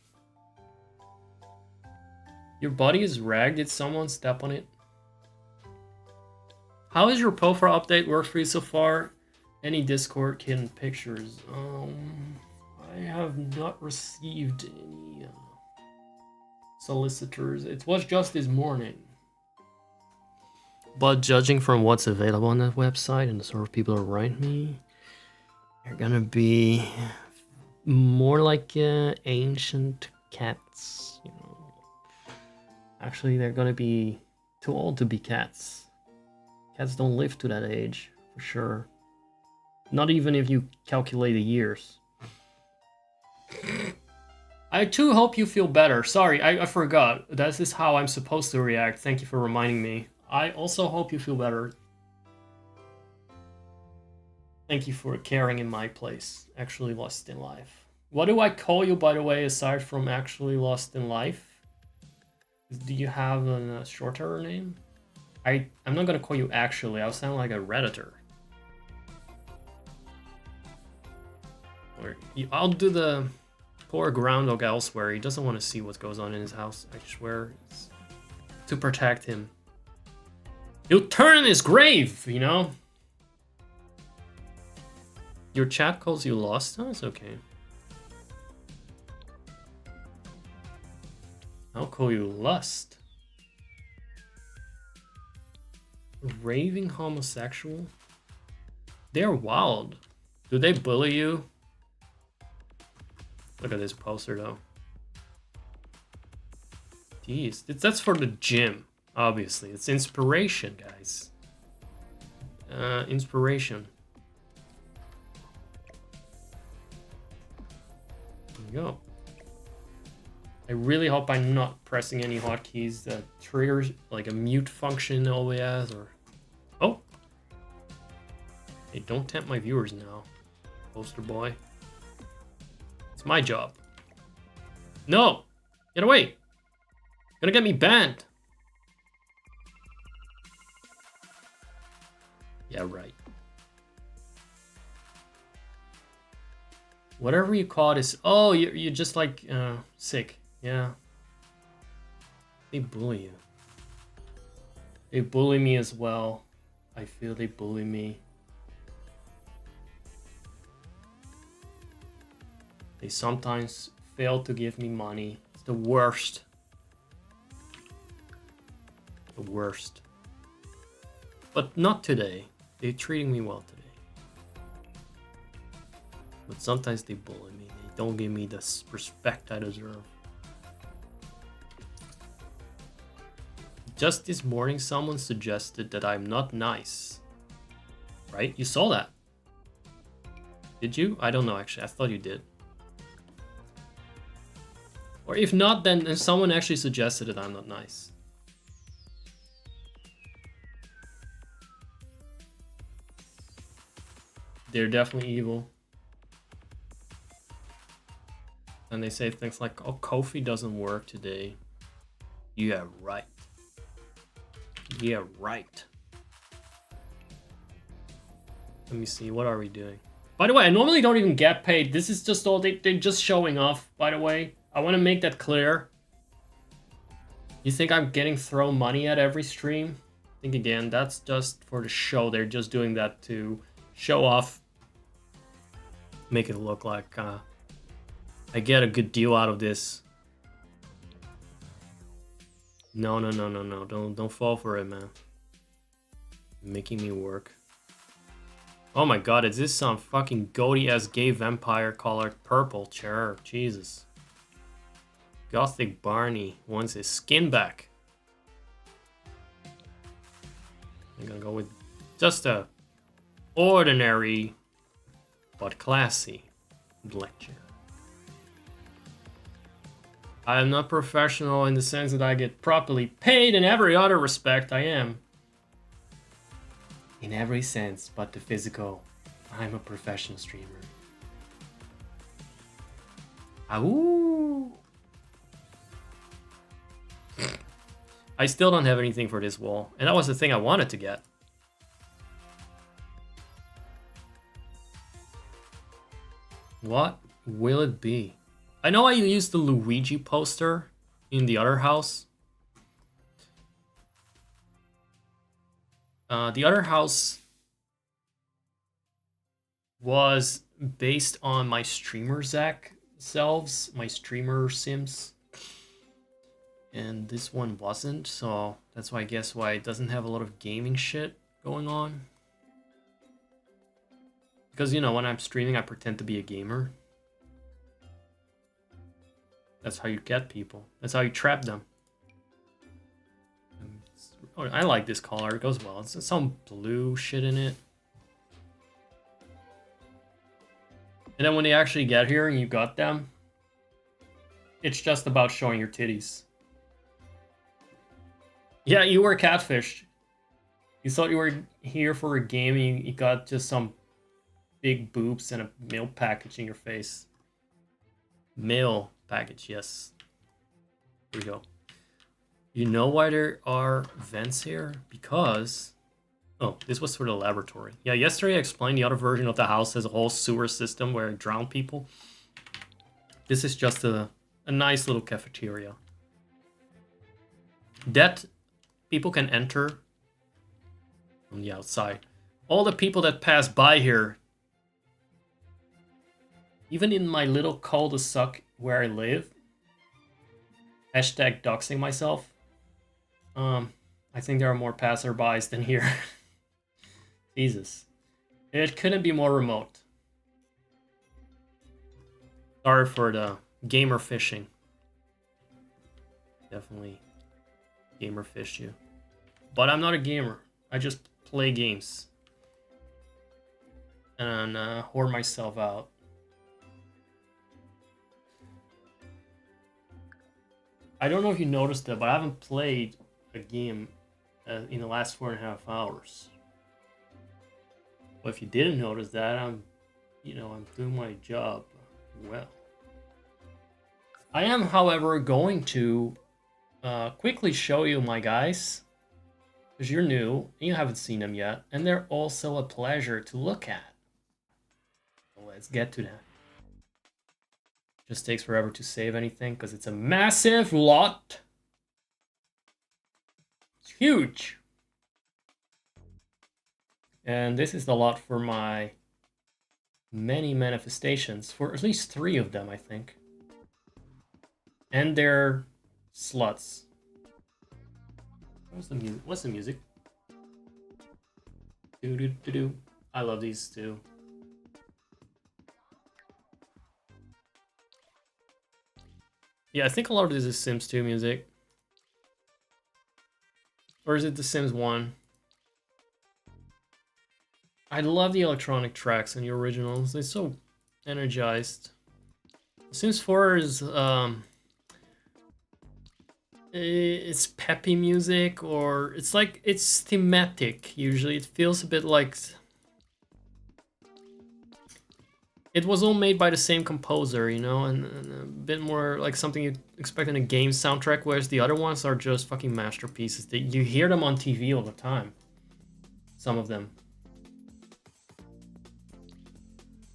Your body is ragged. Did someone step on it? How is your profile update worked for you so far? Any Discord kitten pictures? I have not received any solicitors. It was just this morning. But judging from what's available on that website and the sort of people who write me, they're gonna be more like ancient cats, you know. Actually, they're gonna be too old to be cats. Cats don't live to that age, for sure. Not even if you calculate the years. I too hope you feel better. Sorry, I forgot. That is how I'm supposed to react. Thank you for reminding me. I also hope you feel better. Thank you for caring in my place. Actually lost in life. What do I call you, by the way, aside from actually lost in life? Do you have a shorter name? I'm not gonna call you actually. I'll sound like a Redditor. I'll do the poor groundhog elsewhere. He doesn't want to see what goes on in his house. I swear. It's to protect him. He'll turn in his grave, you know? Your chat calls you lost? Oh, it's okay. I'll call you lust. Raving homosexual? They're wild. Do they bully you? Look at this poster though. Jeez, that's for the gym, obviously. It's inspiration, guys. Inspiration. There you go. I really hope I'm not pressing any hotkeys that triggers like a mute function in OBS or... Oh! Hey, don't tempt my viewers now, poster boy. It's my job. No! Get away! You're gonna get me banned! Yeah, right. Whatever you call it is... Oh, you're just like sick. Yeah. They bully you. They bully me as well. I feel they bully me. They sometimes fail to give me money. It's the worst. The worst. But not today. They're treating me well today. But sometimes they bully me. They don't give me the respect I deserve. Just this morning, someone suggested that I'm not nice. Right? You saw that. Did you? I don't know, actually. I thought you did. Or if not, then someone actually suggested that I'm not nice. They're definitely evil. And they say things like, oh, Kofi doesn't work today. Yeah, right. Yeah, right. Let me see, what are we doing? By the way, I normally don't even get paid. This is just all, they're just showing off, by the way. I want to make that clear. You think I'm getting thrown money at every stream? Think again, that's just for the show. They're just doing that to show off. Make it look like I get a good deal out of this. No. Don't fall for it, man. Making me work. Oh my god, is this some fucking goaty-ass gay vampire colored purple chair? Jesus. Gothic Barney wants his skin back. I'm gonna go with just a ordinary but classy black chair. I am not professional in the sense that I get properly paid. In every other respect, I am. In every sense but the physical, I'm a professional streamer. Awoo! I still don't have anything for this wall, and that was the thing I wanted to get. What will it be? I know I used the Luigi poster in the other house. The other house was based on my streamer Zach selves, my streamer sims. And this one wasn't, so that's why I guess why it doesn't have a lot of gaming shit going on. Because, you know, when I'm streaming, I pretend to be a gamer. That's how you get people. That's how you trap them. Oh, I like this color. It goes well. It's some blue shit in it. And then when they actually get here and you got them, it's just about showing your titties. Yeah, you were catfished. You thought you were here for a game and you got just some big boobs and a mail package in your face. Mail package, yes. Here we go. You know why there are vents here? Because Oh, this was for the laboratory. Yeah, yesterday I explained the other version of the house has a whole sewer system where it drowned people. This is just a nice little cafeteria. That people can enter on the outside. All the people that pass by here, even in my little cul-de-sac where I live, hashtag doxing myself, I think there are more passer-bys than here. Jesus. It couldn't be more remote. Sorry for the gamer fishing. Definitely gamer fish you. But I'm not a gamer. I just play games. And whore myself out. I don't know if you noticed that, but I haven't played a game in the last 4.5 hours. Well, if you didn't notice that, I'm doing my job well. I am, however, going to quickly show you my guys, because you're new and you haven't seen them yet, and they're also a pleasure to look at. So let's get to that. Just takes forever to save anything because it's a massive lot. It's huge. And this is the lot for my many manifestations, for at least 3 of them, I think. And their sluts. What's the music? Do do do do. I love these too. Yeah, I think a lot of this is Sims 2 music. Or is it The Sims 1? I love the electronic tracks in the originals. They're so energized. Sims 4 is it's peppy music, or it's thematic usually. It feels a bit like it was all made by the same composer, you know, and a bit more like something you'd expect in a game soundtrack, whereas the other ones are just fucking masterpieces. You hear them on TV all the time. Some of them.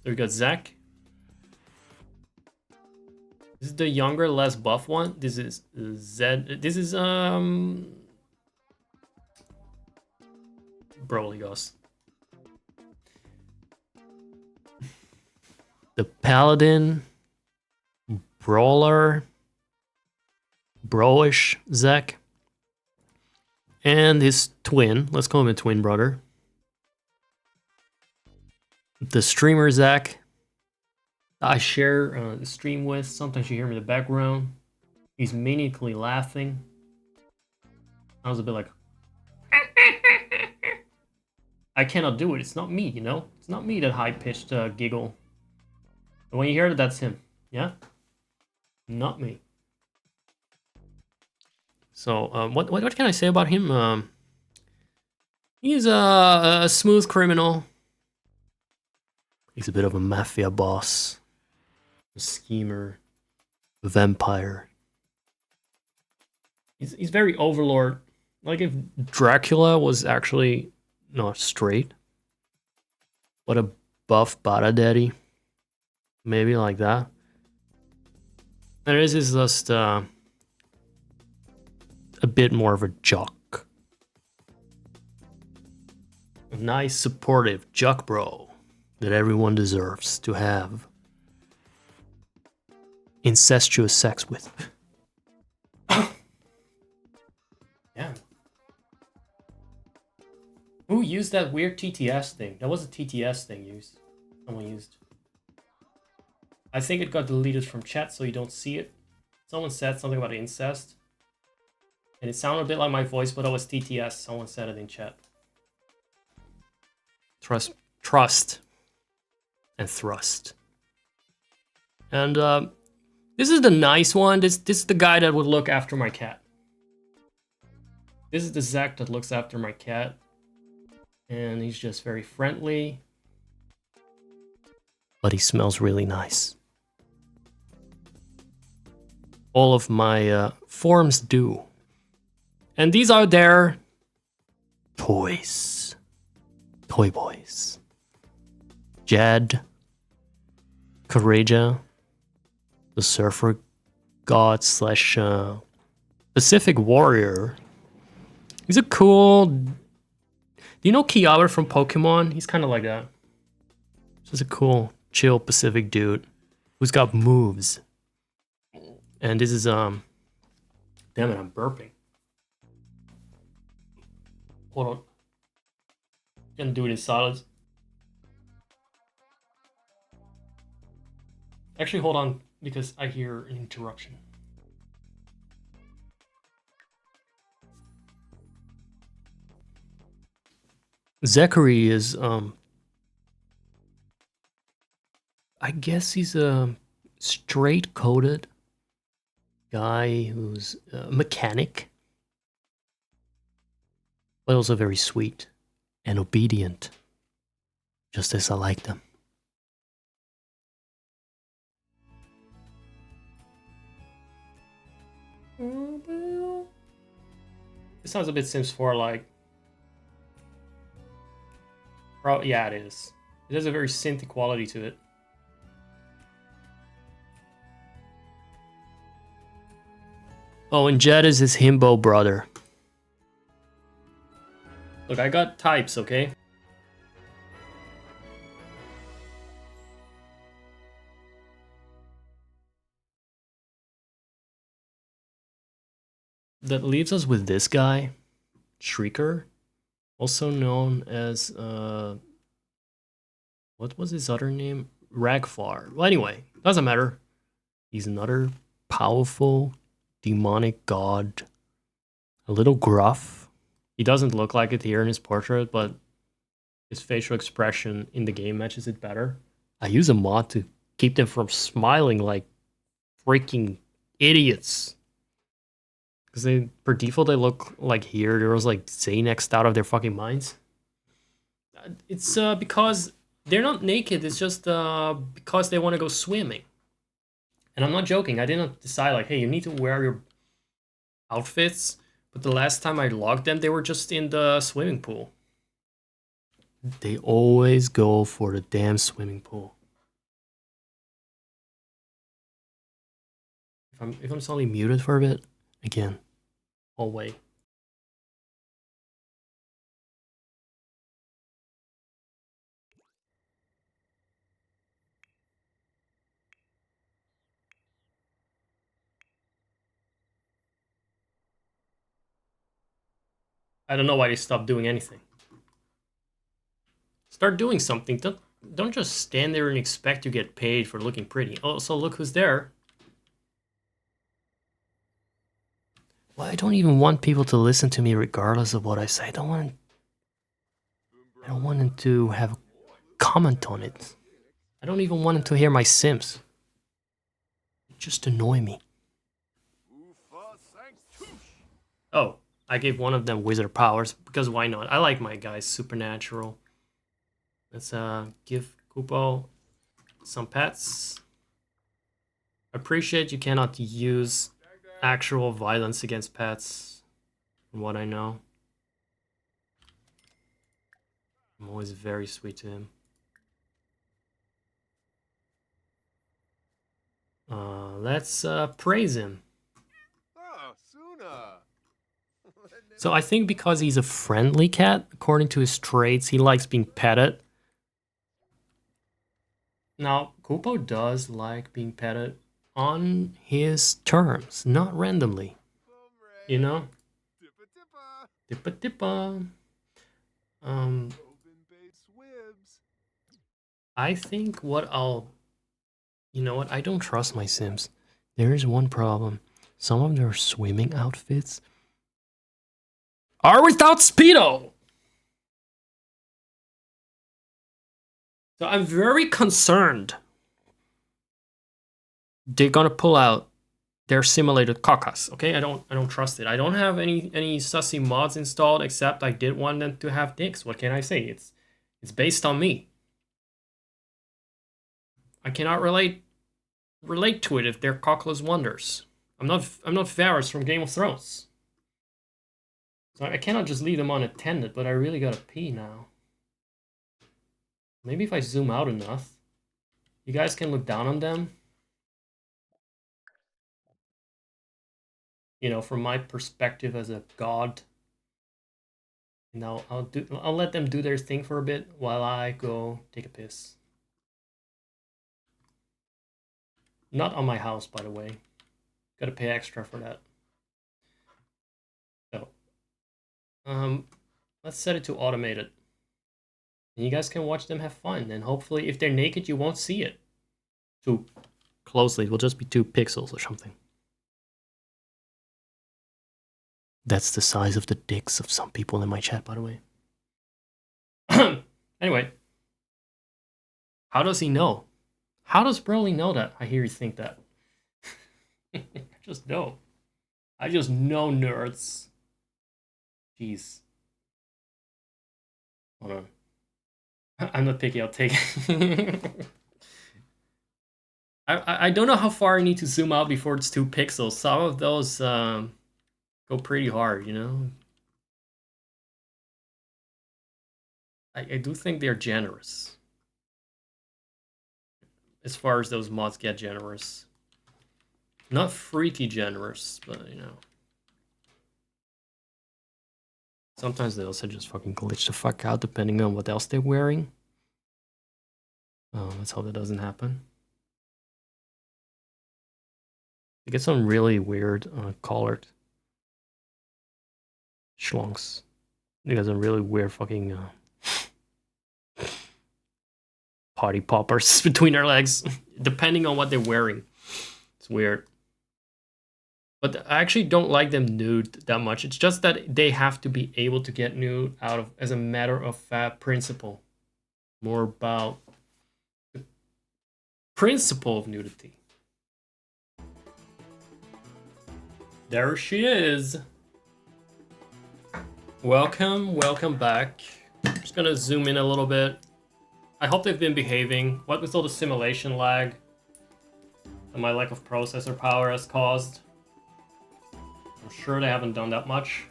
There we got Zach. This is the younger, less buff one. This is Zed. This is Broly Ghost. The Paladin, Brawler, Broish Zach, and his twin. Let's call him a twin brother. The streamer Zach. I share the stream with. Sometimes you hear me in the background. He's maniacally laughing. I was a bit like, I cannot do it. It's not me, you know? It's not me, that high-pitched giggle. But when you hear it, that's him. Yeah? Not me. So, what can I say about him? He's a smooth criminal. He's a bit of a mafia boss. A schemer. A vampire. He's very overlord. Like if Dracula was actually not straight, but a buff bada daddy. Maybe like that. And this is just a bit more of a jock. A nice supportive jock bro that everyone deserves to have incestuous sex with. Yeah. Who used that weird TTS thing? That was a TTS thing used. Someone used. I think it got deleted from chat so you don't see it. Someone said something about incest. And it sounded a bit like my voice, but it was TTS. Someone said it in chat. Trust. And thrust. And this is the nice one. This is the guy that would look after my cat. This is the Zach that looks after my cat. And he's just very friendly. But he smells really nice. All of my forms do. And these are their toys. Toy Boys. Jed, Courageous, the Surfer God slash Pacific Warrior. He's a cool. Do you know Kiawe from Pokemon? He's kind of like that. Just a cool, chill Pacific dude who's got moves. And this is damn it, I'm burping. Hold on. Gonna do it in silence. Actually, hold on, because I hear an interruption. Zachary is, I guess he's a straight-coded guy who's a mechanic, but also very sweet and obedient, just as I like them. It sounds a bit Sims 4-like. Yeah, it is. It has a very synthy quality to it. Oh, and Jed is his himbo brother. Look, I got types, okay? That leaves us with this guy, Shrieker, also known as, what was his other name? Ragfar. Well, anyway, doesn't matter. He's another powerful, demonic god. A little gruff. He doesn't look like it here in his portrait, but his facial expression in the game matches it better. I use a mod to keep them from smiling like freaking idiots. Because they, per default, they look like here. There was like Xanaxed out of their fucking minds. It's because they're not naked. It's just because they want to go swimming. And I'm not joking. I didn't decide like, hey, you need to wear your outfits. But the last time I logged them, they were just in the swimming pool. They always go for the damn swimming pool. If I'm suddenly muted for a bit, again, I'll wait. I don't know why they stopped doing anything. Start doing something. Don't just stand there and expect to get paid for looking pretty. Oh, so look who's there. Well, I don't even want people to listen to me regardless of what I say. I don't want them to have a comment on it. I don't even want them to hear my Sims. They just annoy me. Oh, I gave one of them wizard powers, because why not? I like my guys supernatural. Let's give Kupo some pets. Appreciate you cannot use actual violence against pets, from what I know. I'm always very sweet to him. Let's praise him. So I think because he's a friendly cat, according to his traits, he likes being petted. Now, Kupo does like being petted on his terms, not randomly. You know? Tippa tippa. I think what I'll... You know what? I don't trust my Sims. There is one problem. Some of their swimming outfits are without Speedo! So I'm very concerned they're gonna pull out their simulated cocos, okay? I don't trust it. I don't have any sussy mods installed, except I did want them to have dicks. What can I say? It's based on me. I cannot relate to it if they're cockless wonders. I'm not Varys from Game of Thrones. So I cannot just leave them unattended, but I really gotta pee now. Maybe if I zoom out enough, you guys can look down on them. You know, from my perspective as a god. And I'll let them do their thing for a bit while I go take a piss. Not on my house, by the way. Gotta pay extra for that. So, let's set it to automated. And you guys can watch them have fun. And hopefully, if they're naked, you won't see it too closely. It will just be 2 pixels or something. That's the size of the dicks of some people in my chat, by the way. Anyway, how does he know? How does Broly know that? I hear you think that. I just know. I just know, nerds. Jeez. Hold on. I'm not picky, I'll take it. I don't know how far I need to zoom out before it's 2 pixels. Some of those go pretty hard, you know? I do think they're generous. As far as those mods get generous. Not freaky generous, but you know. Sometimes they also just fucking glitch the fuck out depending on what else they're wearing. Oh, let's hope that doesn't happen. You get some really weird collared schlonks. They got some really weird fucking party poppers between their legs, depending on what they're wearing. It's weird. But I actually don't like them nude that much. It's just that they have to be able to get nude out of as a matter of fact principle. More about the principle of nudity. There she is. Welcome back. I'm just gonna zoom in a little bit. I hope they've been behaving. What with all the simulation lag that my lack of processor power has caused. I'm sure they haven't done that much.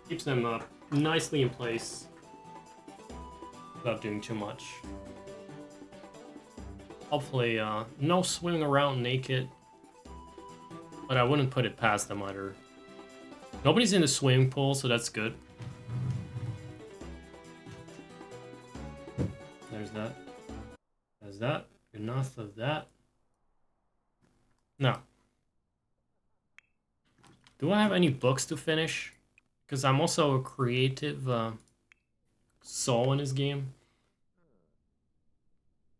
Keeps them nicely in place without doing too much. Hopefully, no swimming around naked. But I wouldn't put it past them either. Nobody's in the swimming pool, so that's good. There's that. There's that. Enough of that. No. Do I have any books to finish? Because I'm also a creative soul in this game.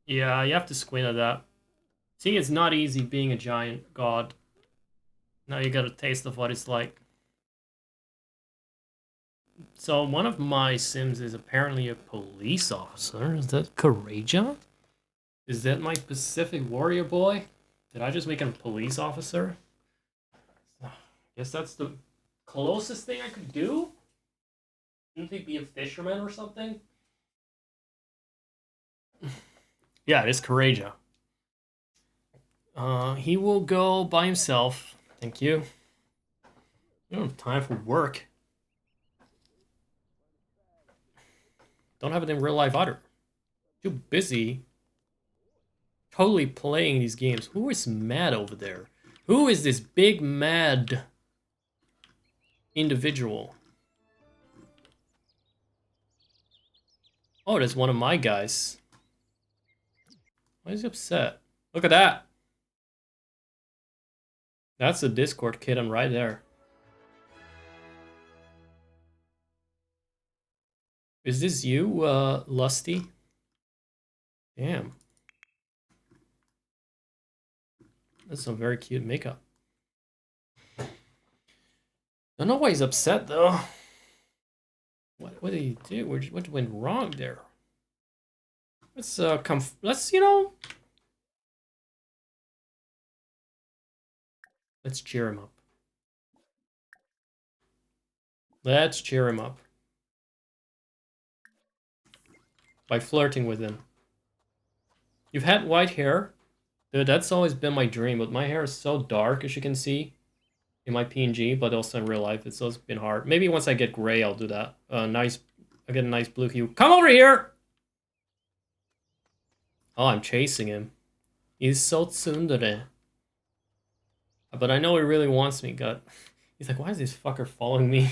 Yeah, you have to squint at that. See, it's not easy being a giant god. Now you got a taste of what it's like. So one of my sims is apparently a police officer. Is that Courageous? Is that my Pacific Warrior boy? Did I just make him a police officer? Guess that's the closest thing I could do? Shouldn't he be a fisherman or something? Yeah, it is Courageous. He will go by himself. Thank you. You don't have time for work. Don't have it in real life either. Too busy totally playing these games. Who is mad over there? Who is this big mad individual? Oh, that's one of my guys. Why is he upset? Look at that. That's a Discord kitten right there. Is this you, Lusty? Damn. That's some very cute makeup. Don't know why he's upset though. What did he do? What went wrong there? Let's you know. Let's cheer him up. Let's cheer him up. By flirting with him. You've had white hair. Dude, that's always been my dream, but my hair is so dark, as you can see in my PNG, but also in real life. It's always been hard. Maybe once I get gray, I'll do that. I'll get a nice blue hue. Come over here! Oh, I'm chasing him. He's so tsundere. But I know he really wants me, God. He's like, why is this fucker following me?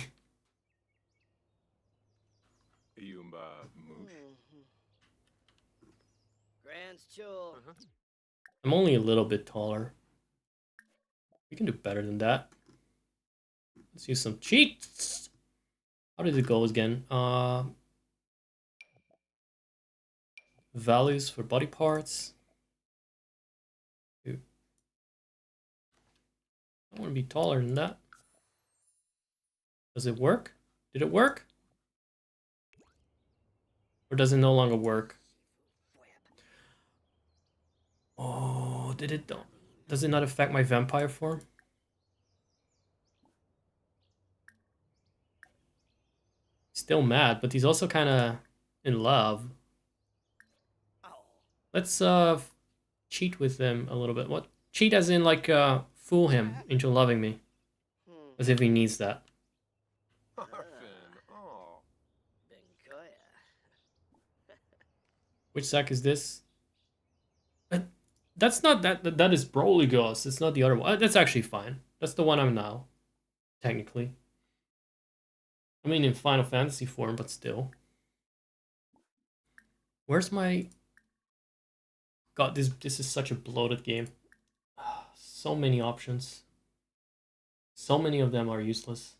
I'm only a little bit taller. We can do better than that. Let's use some cheats. How did it go again? Values for body parts. Dude. I want to be taller than that. Does it work? Did it work? Or does it no longer work? Oh, did it? Does it not affect my vampire form? Still mad, but he's also kind of in love. Let's cheat with him a little bit. What? Cheat as in like fool him into loving me. As if he needs that. Which sack is this? That's not that. That is Broly Ghost. It's not the other one. That's actually fine. That's the one I'm now, technically. I mean, in Final Fantasy form, but still. Where's my? God, this is such a bloated game. So many options. So many of them are useless.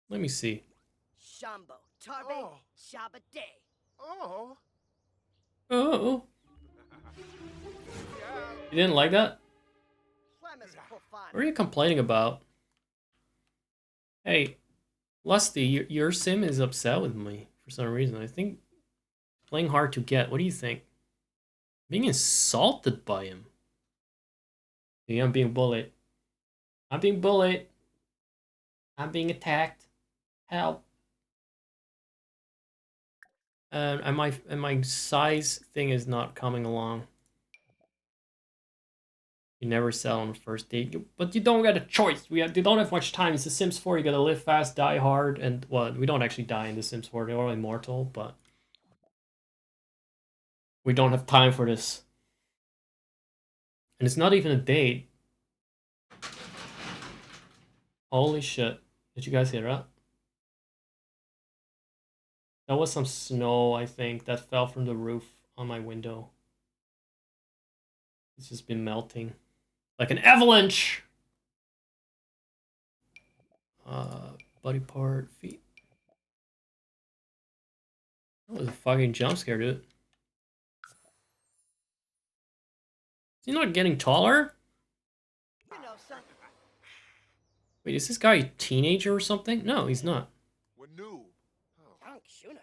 Let me see.
Shambo, Tarbe, Shaba Day.
Oh. You didn't like that? What are you complaining about? Hey, Lusty, your sim is upset with me for some reason. I think playing hard to get. What do you think? Being insulted by him. Yeah, I'm being bullied. I'm being bullied. I'm being attacked. Help. And my size thing is not coming along. You never sell on the first date, but you don't get a choice. You don't have much time. It's The Sims 4. You gotta live fast, die hard, and well, we don't actually die in The Sims 4. They're all immortal, but we don't have time for this. And it's not even a date. Holy shit! Did you guys hear that? That was some snow, I think, that fell from the roof on my window. It's just been melting like an avalanche. Body part, feet. That was a fucking jump scare, dude. Is he not getting taller? Wait, is this guy a teenager or something? No, he's not.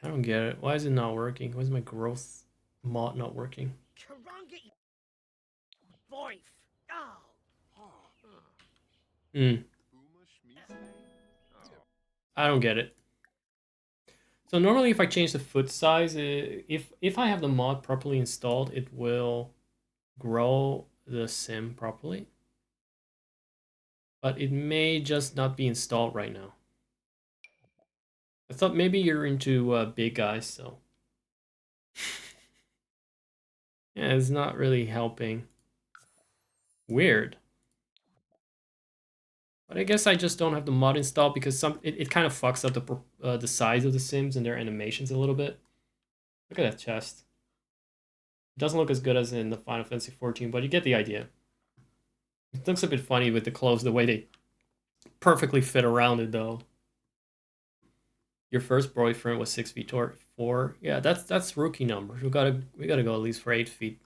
I don't get it. Why is it not working? Why is my growth mod not working? Hmm. I don't get it. So normally if I change the foot size, if I have the mod properly installed, it will grow the sim properly. But it may just not be installed right now. I thought maybe you're into big guys, so. Yeah, it's not really helping. Weird. But I guess I just don't have the mod installed because it kind of fucks up the size of the Sims and their animations a little bit. Look at that chest. It doesn't look as good as in the Final Fantasy 14, but you get the idea. It looks a bit funny with the clothes, the way they perfectly fit around it, though. Your first boyfriend was 6 feet 4. Yeah, that's rookie numbers. We gotta go at least for 8 feet.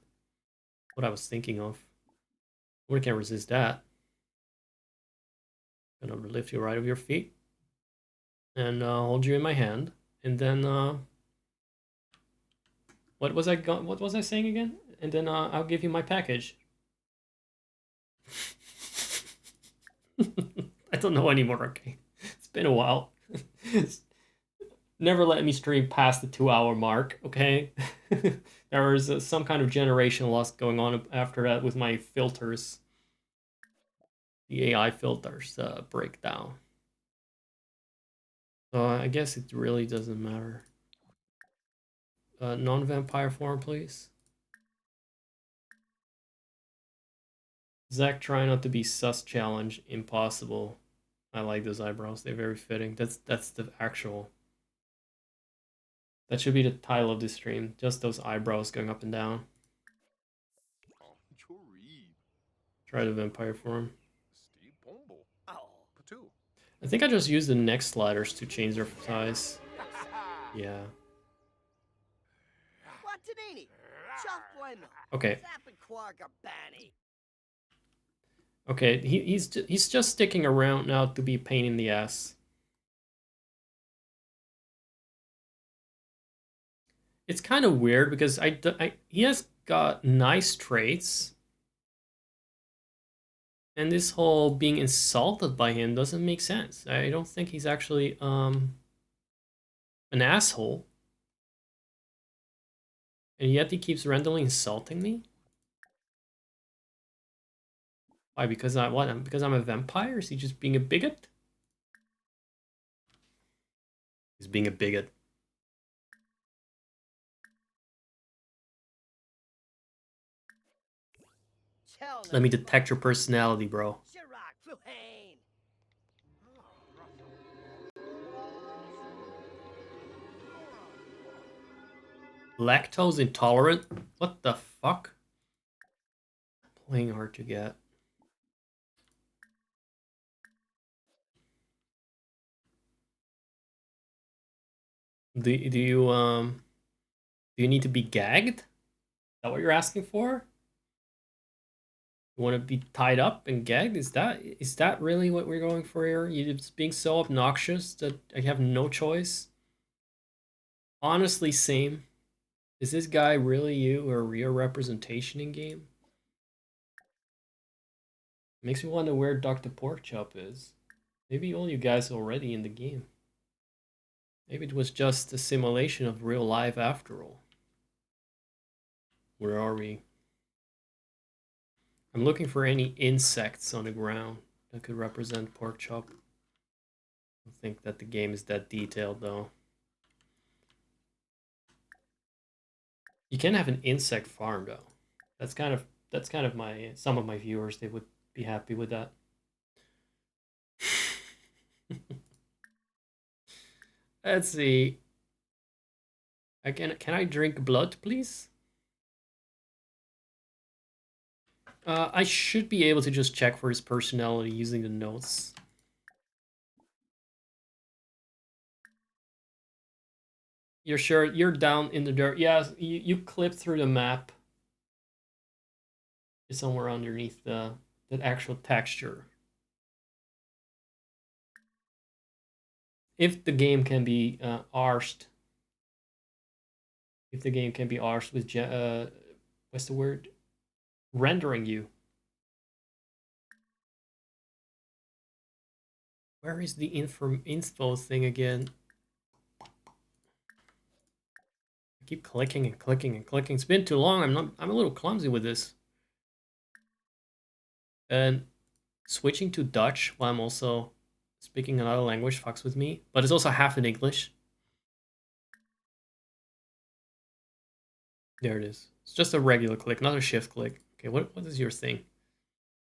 What I was thinking of. We can't resist that. Gonna lift you right over your feet and hold you in my hand, and then what was I saying again? And then I'll give you my package. I don't know anymore. Okay, it's been a while. Never let me stream past the 2-hour mark. Okay, there was some kind of generation loss going on after that with my filters. The AI filters breakdown. So I guess it really doesn't matter. non-vampire form, please. Zach, try not to be sus challenge. Impossible. I like those eyebrows. They're very fitting. That's the actual. That should be the title of this stream. Just those eyebrows going up and down. Try the vampire form. I think I just used the neck sliders to change their size. Yeah. Okay. Okay, he's just sticking around now to be a pain in the ass. It's kind of weird because he has got nice traits. And this whole being insulted by him doesn't make sense. I don't think he's actually an asshole. And yet he keeps randomly insulting me? Why? Because because I'm a vampire? Is he just being a bigot? He's being a bigot. Let me detect your personality, bro. Lactose intolerant? What the fuck? Playing hard to get. Do you need to be gagged? Is that what you're asking for? You want to be tied up and gagged? Is that really what we're going for here? You're just being so obnoxious that I have no choice? Honestly, same. Is this guy really you or your representation in game? Makes me wonder where Dr. Porkchop is. Maybe all you guys are already in the game. Maybe it was just a simulation of real life after all. Where are we? I'm looking for any insects on the ground that could represent Porkchop. I don't think that the game is that detailed though. You can have an insect farm though. That's kind of my some of my viewers, they would be happy with that. Let's see. Can I drink blood, please? I should be able to just check for his personality using the notes. You're sure you're down in the dirt? Yeah, you clip through the map. It's somewhere underneath the actual texture. If the game can be arsed. If the game can be arsed with what's the word? Rendering you. Where is the info thing again? I keep clicking and clicking and clicking. It's been too long. I'm a little clumsy with this. And switching to Dutch while I'm also speaking another language fucks with me. But it's also half in English. There it is. It's just a regular click, not a shift click. Okay, what is your thing?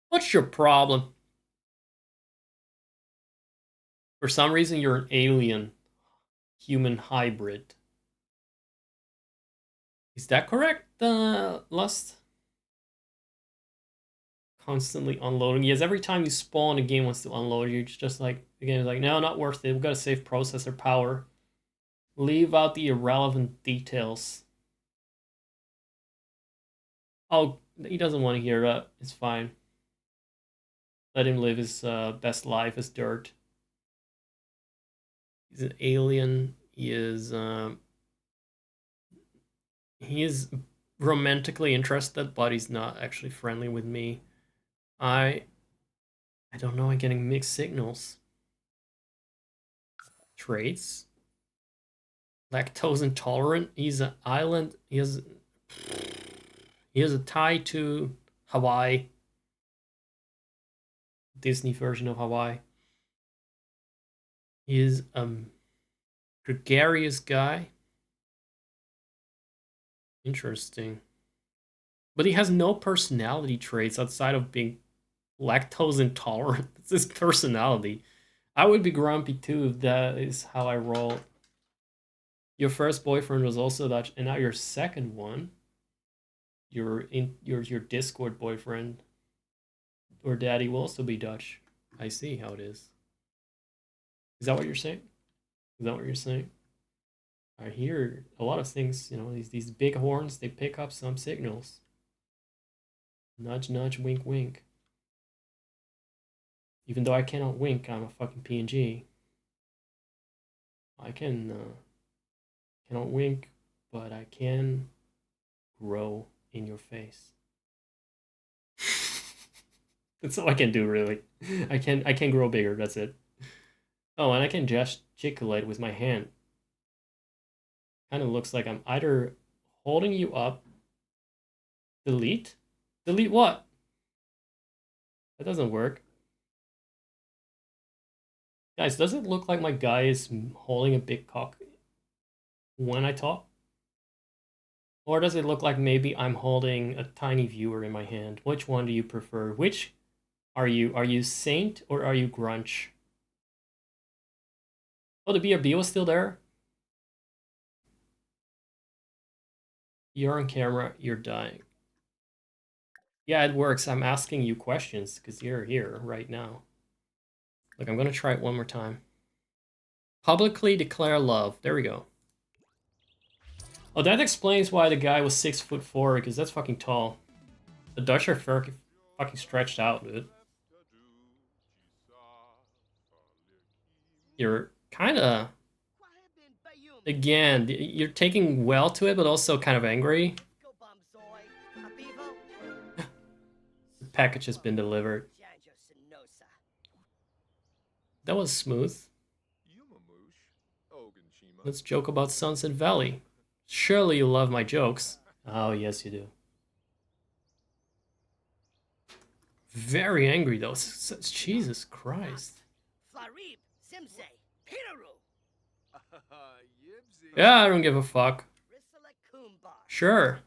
What's your problem? For some reason, you're an alien human hybrid. Is that correct, Lust? Constantly unloading. Yes, every time you spawn, the game wants to unload you. It's just like, the game is like, no, not worth it. We've got to save processor power. Leave out the irrelevant details. Oh, he doesn't want to hear that. It's fine. Let him live his best life as dirt. He's an alien. He is romantically interested, but he's not actually friendly with me. I don't know. I'm getting mixed signals. Traits. Lactose intolerant. He's an island. He has a tie to Hawaii. Disney version of Hawaii. He is a gregarious guy. Interesting. But he has no personality traits outside of being lactose intolerant. It's his personality. I would be grumpy too if that is how I roll. Your first boyfriend was also Dutch, and now your second one, your Discord boyfriend or daddy will also be Dutch. I see how it is. Is that what you're saying? Is that what you're saying? I hear a lot of things, you know, these big horns, they pick up some signals. Nudge, nudge, wink, wink. Even though I cannot wink, I'm a fucking PNG. I cannot wink, but I can grow in your face. That's all I can do, really. I can grow bigger. That's it. Oh, and I can gesticulate with my hand. Kind of looks like I'm either holding you up. Delete? Delete what? That doesn't work. Guys, does it look like my guy is holding a big cock when I talk? Or does it look like maybe I'm holding a tiny viewer in my hand? Which one do you prefer? Which are you? Are you Saint or are you Grunch? Oh, the BRB was still there? You're on camera, you're dying. Yeah, it works. I'm asking you questions because you're here right now. Look, I'm gonna try it one more time. Publicly declare love. There we go. Oh, that explains why the guy was 6'4", because that's fucking tall. The Dutch are fucking stretched out, dude. You're kind of... Again, you're taking well to it, but also kind of angry. The package has been delivered. That was smooth. Let's joke about Sunset Valley. Surely you love my jokes. Oh, yes you do. Very angry though. Jesus Christ. Yeah, I don't give a fuck. Sure.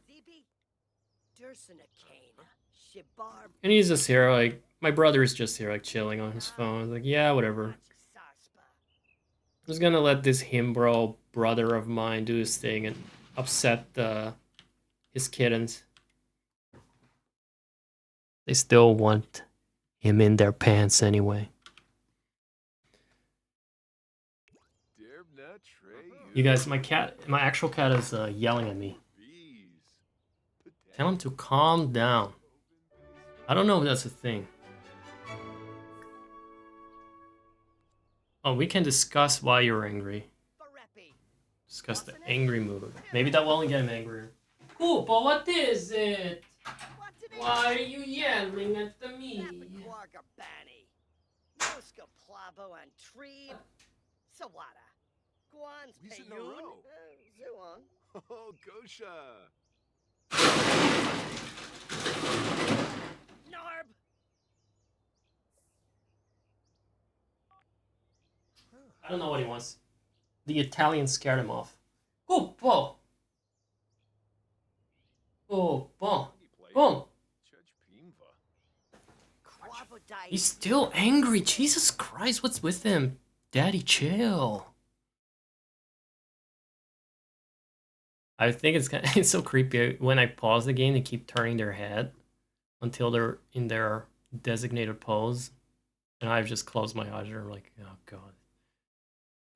And he's just here, like, my brother is just here, like, chilling on his phone. Like, yeah, whatever. I'm just gonna let this himbro brother of mine do his thing and upset his kittens. They still want him in their pants anyway. You guys, my actual cat is yelling at me. Tell him to calm down. I don't know if that's a thing. Oh, we can discuss why you're angry. Discuss the angry mood. Maybe that will only get him angrier. Cool, but what is it? Why are you yelling at me?
Oh, Gosha.
Narb.
I don't know what he wants. The Italian scared him off. Oh, boom. Oh, boom. Boom. He's still angry. Jesus Christ, what's with him? Daddy, chill. I think it's so creepy. When I pause the game, they keep turning their head until they're in their designated pose. And I've just closed my eyes and I'm like, oh god.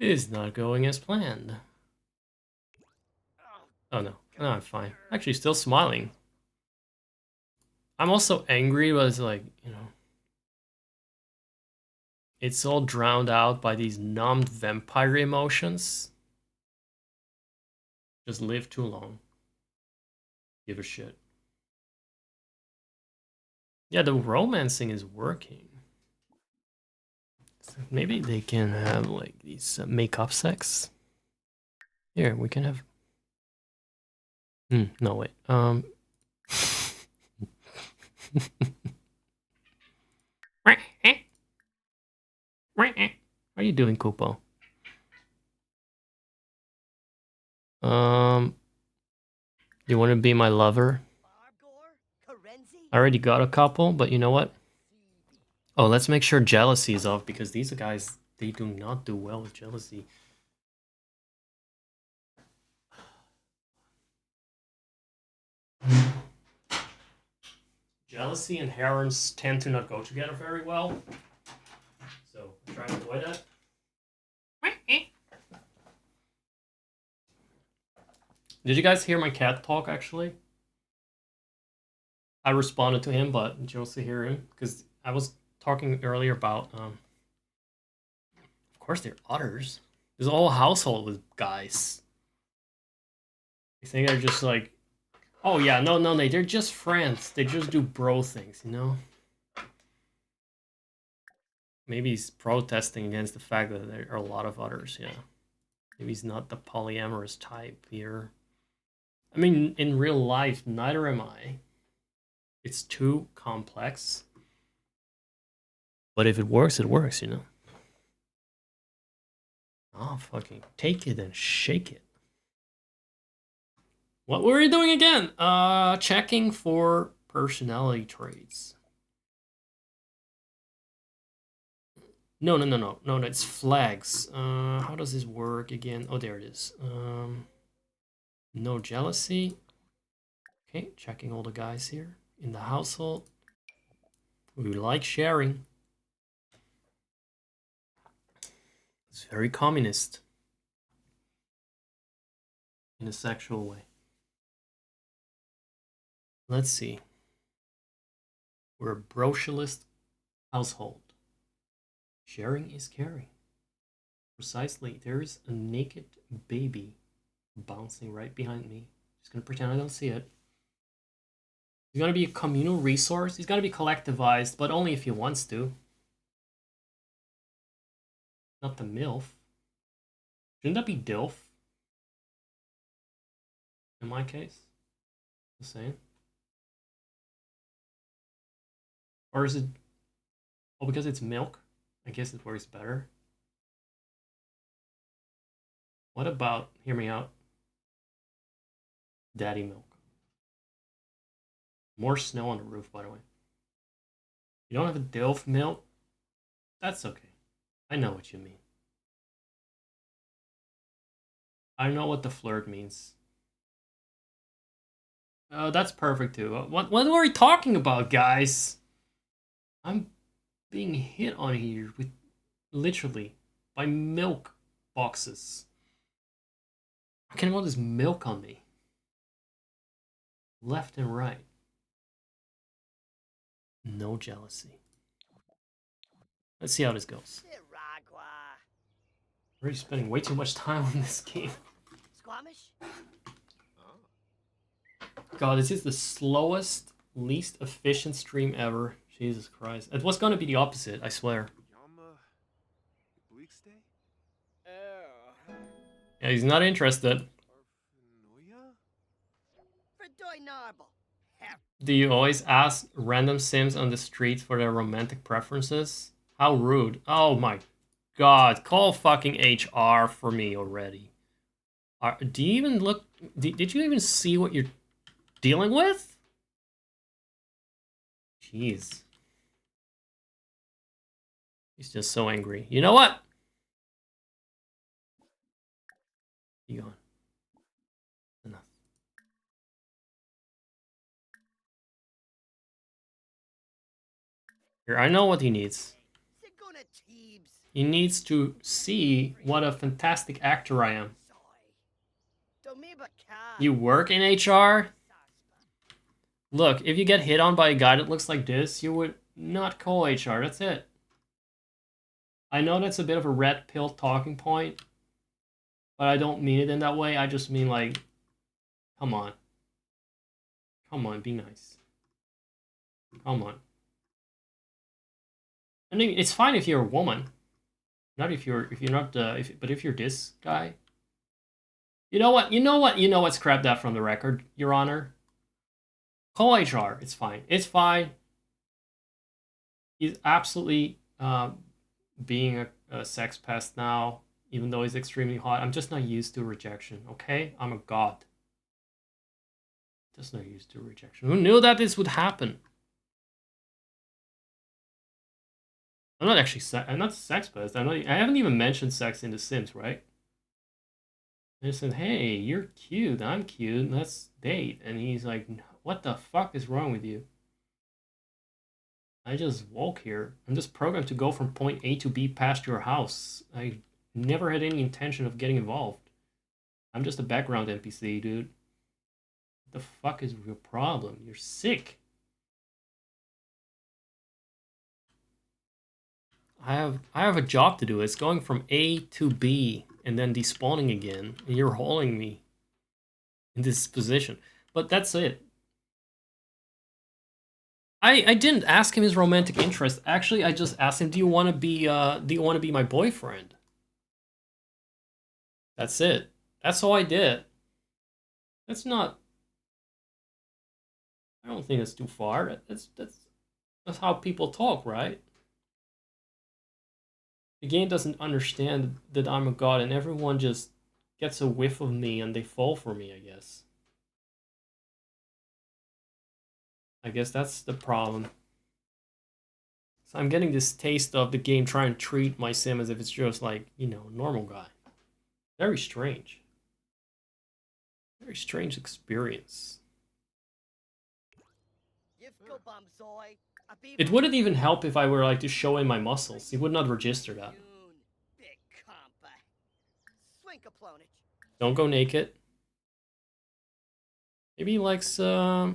It's not going as planned. Oh no. No, I'm fine. Actually, still smiling. I'm also angry, but it's like, you know. It's all drowned out by these numbed vampire emotions. Just live too long. Give a shit. Yeah, the romancing is working. So maybe they can have like these make-up sex. Here, we can have... no, wait. What are you doing, Kupo? You want to be my lover? I already got a couple, but you know what? Oh, let's make sure jealousy is off, because these guys, they do not do well with jealousy. Jealousy and harems tend to not go together very well. So, try to avoid that. Did you guys hear my cat talk, actually? I responded to him, but did you also hear him? Because I was talking earlier about, of course they're otters. There's a whole household with guys. You think they're just like, oh yeah, no, they're just friends. They just do bro things, you know? Maybe he's protesting against the fact that there are a lot of others, yeah. Maybe he's not the polyamorous type here. I mean, in real life, neither am I. It's too complex. But if it works, you know? Oh, fucking take it and shake it. What were we doing again? Checking for personality traits. No, it's flags. How does this work again? Oh, there it is. No jealousy. Okay, checking all the guys here in the household. We like sharing. It's very communist. In a sexual way. Let's see. We're a brocialist household. Sharing is caring. Precisely. There's a naked baby bouncing right behind me. Just gonna pretend I don't see it. He's gonna be a communal resource. He's gonna be collectivized, but only if he wants to. Not the MILF. Shouldn't that be DILF? In my case? Just saying. Or is it... Oh, because it's milk? I guess it works better. What about... Hear me out. Daddy milk. More snow on the roof, by the way. You don't have a DILF milk? That's okay. I know what you mean. I know what the flirt means. That's perfect too. What were we talking about, guys? I'm being hit on here with literally by milk boxes. How can all this milk on me? Left and right. No jealousy. Let's see how this goes. We're already spending way too much time on this game.
Squamish?
God, this is the slowest, least efficient stream ever. Jesus Christ. It was gonna be the opposite, I swear. Yeah, he's not interested. Do you always ask random sims on the street for their romantic preferences? How rude. Oh my god. Call fucking HR for me already. Do you even look... Did you even see what you're dealing with? Jeez. He's just so angry. You know what? You gone. Enough. Here, I know what he needs. He needs to see what a fantastic actor I am. You work in HR? Look, if you get hit on by a guy that looks like this, you would not call HR. That's it. I know that's a bit of a red pill talking point, but I don't mean it in that way. I just mean like, come on. Come on, be nice. Come on. I mean, it's fine if you're a woman. Not if you're not but if you're this guy. You know what? Scrap that from the record, Your Honor. Call HR. It's fine. It's fine. He's absolutely being a sex pest now, even though he's extremely hot. I'm just not used to rejection, okay? I'm a god. Does not use to rejection. Who knew that this would happen? I'm not actually I'm not sex-based. I haven't even mentioned sex in The Sims, right? I just said, hey, you're cute, I'm cute, let's date. And he's like, what the fuck is wrong with you? I just walk here. I'm just programmed to go from point A to B past your house. I never had any intention of getting involved. I'm just a background NPC, dude. What the fuck is your problem? You're sick. I have a job to do. It's going from A to B and then despawning again. And you're hauling me in this position. But that's it. I didn't ask him his romantic interest. Actually, I just asked him, do you want to be my boyfriend? That's it. That's all I did. That's not, I don't think that's too far. That's how people talk, right? The game doesn't understand that I'm a god and everyone just gets a whiff of me and they fall for me, I guess. I guess that's the problem. So I'm getting this taste of the game trying to treat my sim as if it's just like, you know, normal guy. Very strange. Very strange experience. It wouldn't even help if I were like to show him my muscles. He would not register that. Don't go naked. Maybe he likes to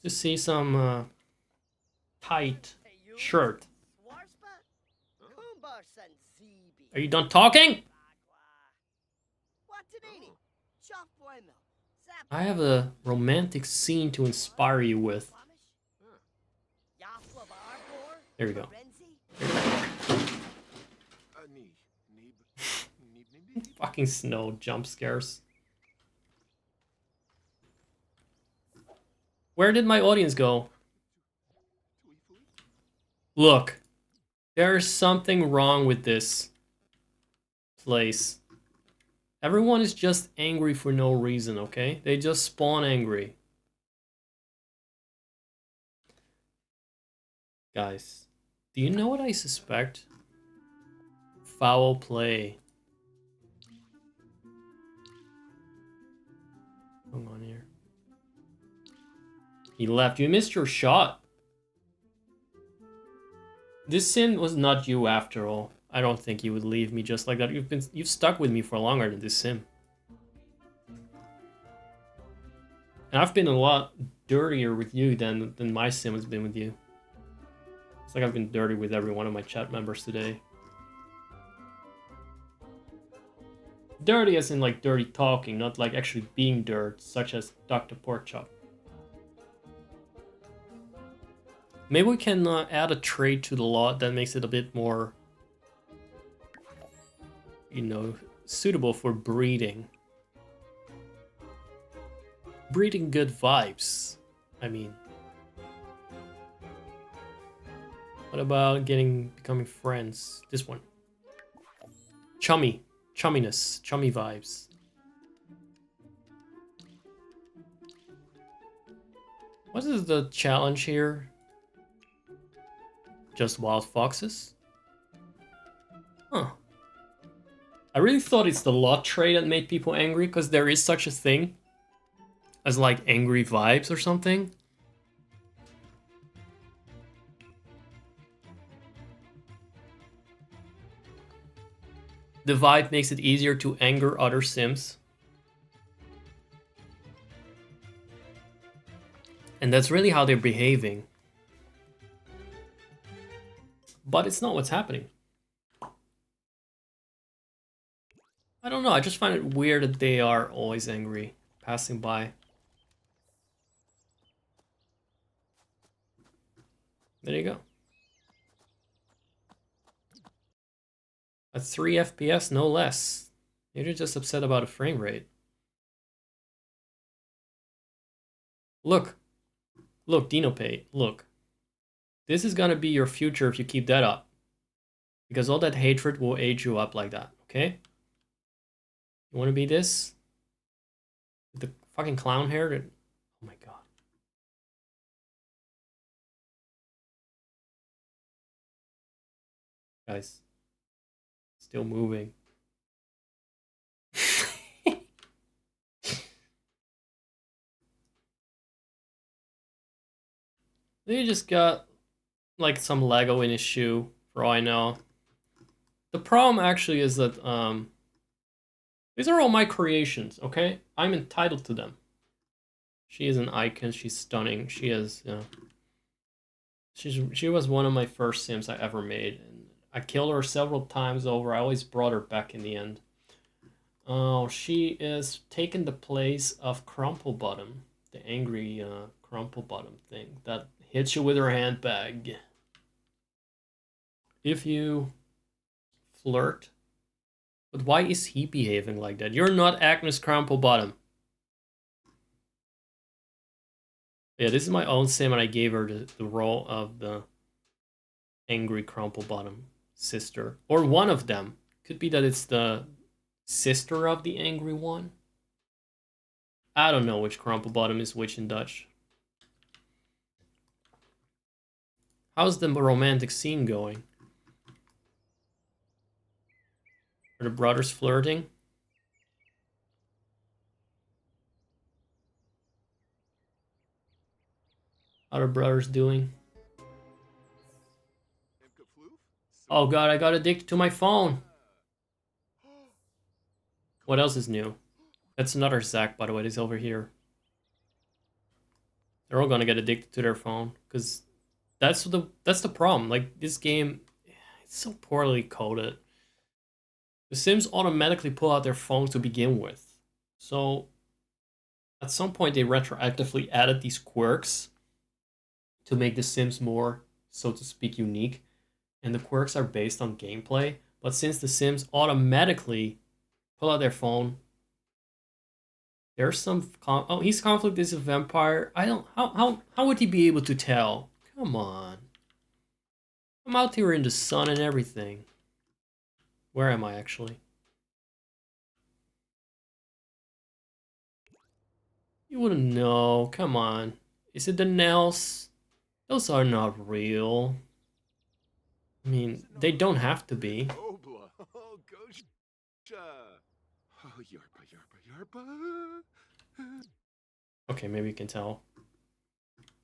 see some tight shirt. Are you done talking? I have a romantic scene to inspire you with. There we go. Fucking snow jump scares. Where did my audience go? Look, there's something wrong with this place. Everyone is just angry for no reason, okay? They just spawn angry. Guys, do you know what I suspect? Foul play. Hang on here. He left. You missed your shot. This sim was not you after all. I don't think you would leave me just like that. You've stuck with me for longer than this sim. And I've been a lot dirtier with you than my sim has been with you. It's like I've been dirty with every one of my chat members today. Dirty as in like dirty talking, not like actually being dirt, such as Dr. Porkchop. Maybe we can add a trait to the lot that makes it a bit more, you know, suitable for breeding. Breeding good vibes, I mean. What about becoming friends? This one. Chummy. Chumminess. Chummy vibes. What is the challenge here? Just wild foxes? Huh. I really thought it's the lot trait that made people angry, because there is such a thing as like angry vibes or something. The vibe makes it easier to anger other sims. And that's really how they're behaving. But it's not what's happening. I don't know, I just find it weird that they are always angry, passing by. There you go. At 3 FPS, no less. You're just upset about a frame rate. Look. Look, DinoPay, look. This is gonna be your future if you keep that up. Because all that hatred will age you up like that, okay? You wanna be this? With the fucking clown hair that Guys, still moving. He just got like some Lego in his shoe, for all I know. The problem actually is that these are all my creations, okay? I'm entitled to them. She is an icon. She's stunning. She is, you know, she was one of my first Sims I ever made, and I killed her several times over. I always brought her back in the end. Oh, she is taking the place of Crumblebottom, the angry Crumblebottom thing that hits you with her handbag. If you flirt, but why is he behaving like that? You're not Agnes Crumblebottom. Yeah, this is my own sim, and I gave her the role of the angry Crumblebottom sister. Or one of them. Could be that it's the sister of the angry one. I don't know which Crumblebottom is which in Dutch. How's the romantic scene going? Are the brothers flirting? How are the brothers doing? Oh god, I got addicted to my phone. What else is new? That's another Zach, by the way. It's over here. They're all gonna get addicted to their phone, because that's the problem. Like, this game, it's so poorly coded. The Sims automatically pull out their phone to begin with. So at some point they retroactively added these quirks to make the Sims more, so to speak, unique. And the quirks are based on gameplay. But since the Sims automatically pull out their phone, there's some oh, his conflict is a vampire. I don't how would he be able to tell? Come on. I'm out here in the sun and everything. Where am I actually? You wouldn't know. Come on. Is it the nails? Those are not real. I mean, they don't have to be.
Obla. Oh, Gosha. Oh, yarpa, yarpa, yarpa.
Okay, maybe you can tell.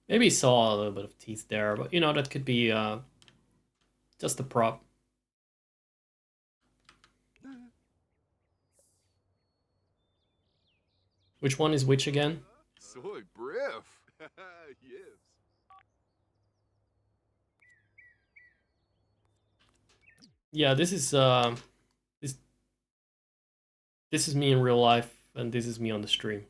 Maybe you saw a little bit of teeth there, but you know, that could be just a prop. Which one is which again?
Soy brief. Yes.
Yeah, this is this is me in real life, and this is me on the stream.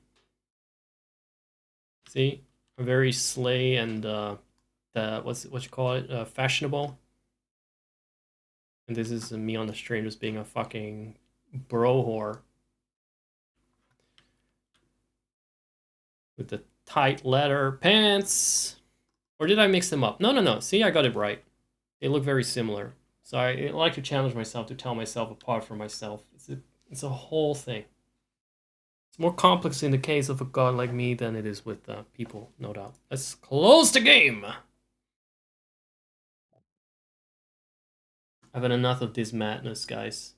See, I'm very slay and what you call it, fashionable. And this is me on the stream just being a fucking bro whore with the tight leather pants. Or did I mix them up? No. See, I got it right. They look very similar. So I like to challenge myself to tell myself apart from myself. It's a whole thing. It's more complex in the case of a god like me than it is with people, no doubt. Let's close the game! I've had enough of this madness, guys.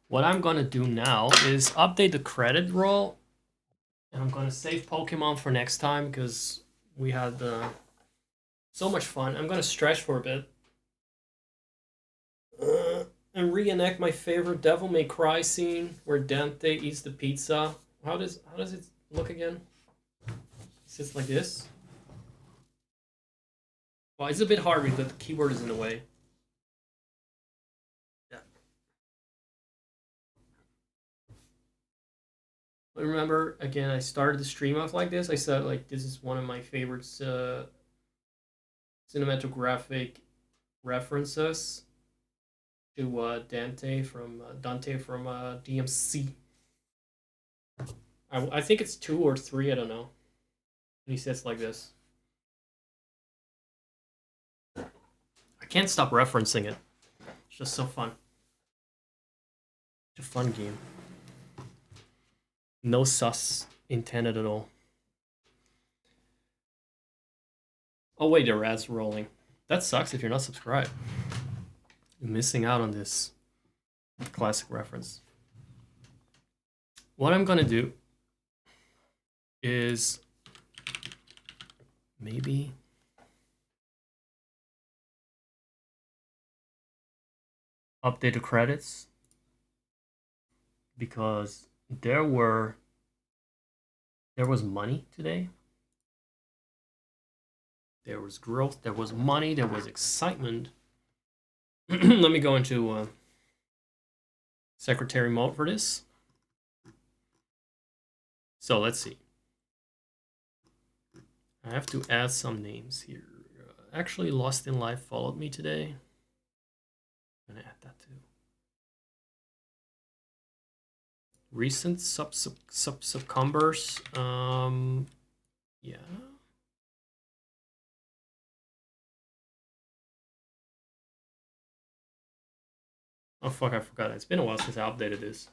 What I'm gonna do now is update the credit roll. And I'm gonna save Pokemon for next time because we had so much fun. I'm gonna stretch for a bit. And reenact my favorite Devil May Cry scene where Dante eats the pizza. How does it look again? It sits like this. Well, it's a bit hard because the keyboard is in the way. Yeah. But remember, again, I started the stream off like this. I said, like, this is one of my favorite cinematographic references to Dante from DMC. I think it's 2 or 3, I don't know. And he sits like this. I can't stop referencing it. It's just so fun. It's a fun game. No sus intended at all. Oh wait, the ads rolling. That sucks if you're not subscribed. You're missing out on this classic reference. What I'm gonna do is maybe update the credits, because there was money today. There was growth, there was money, there was excitement. Let me go into secretary mode for this. So let's see. I have to add some names here. Actually, Lost in Life followed me today. I'm gonna add that too. Recent succumbers. Yeah. Oh fuck, I forgot. It's been a while since I updated this.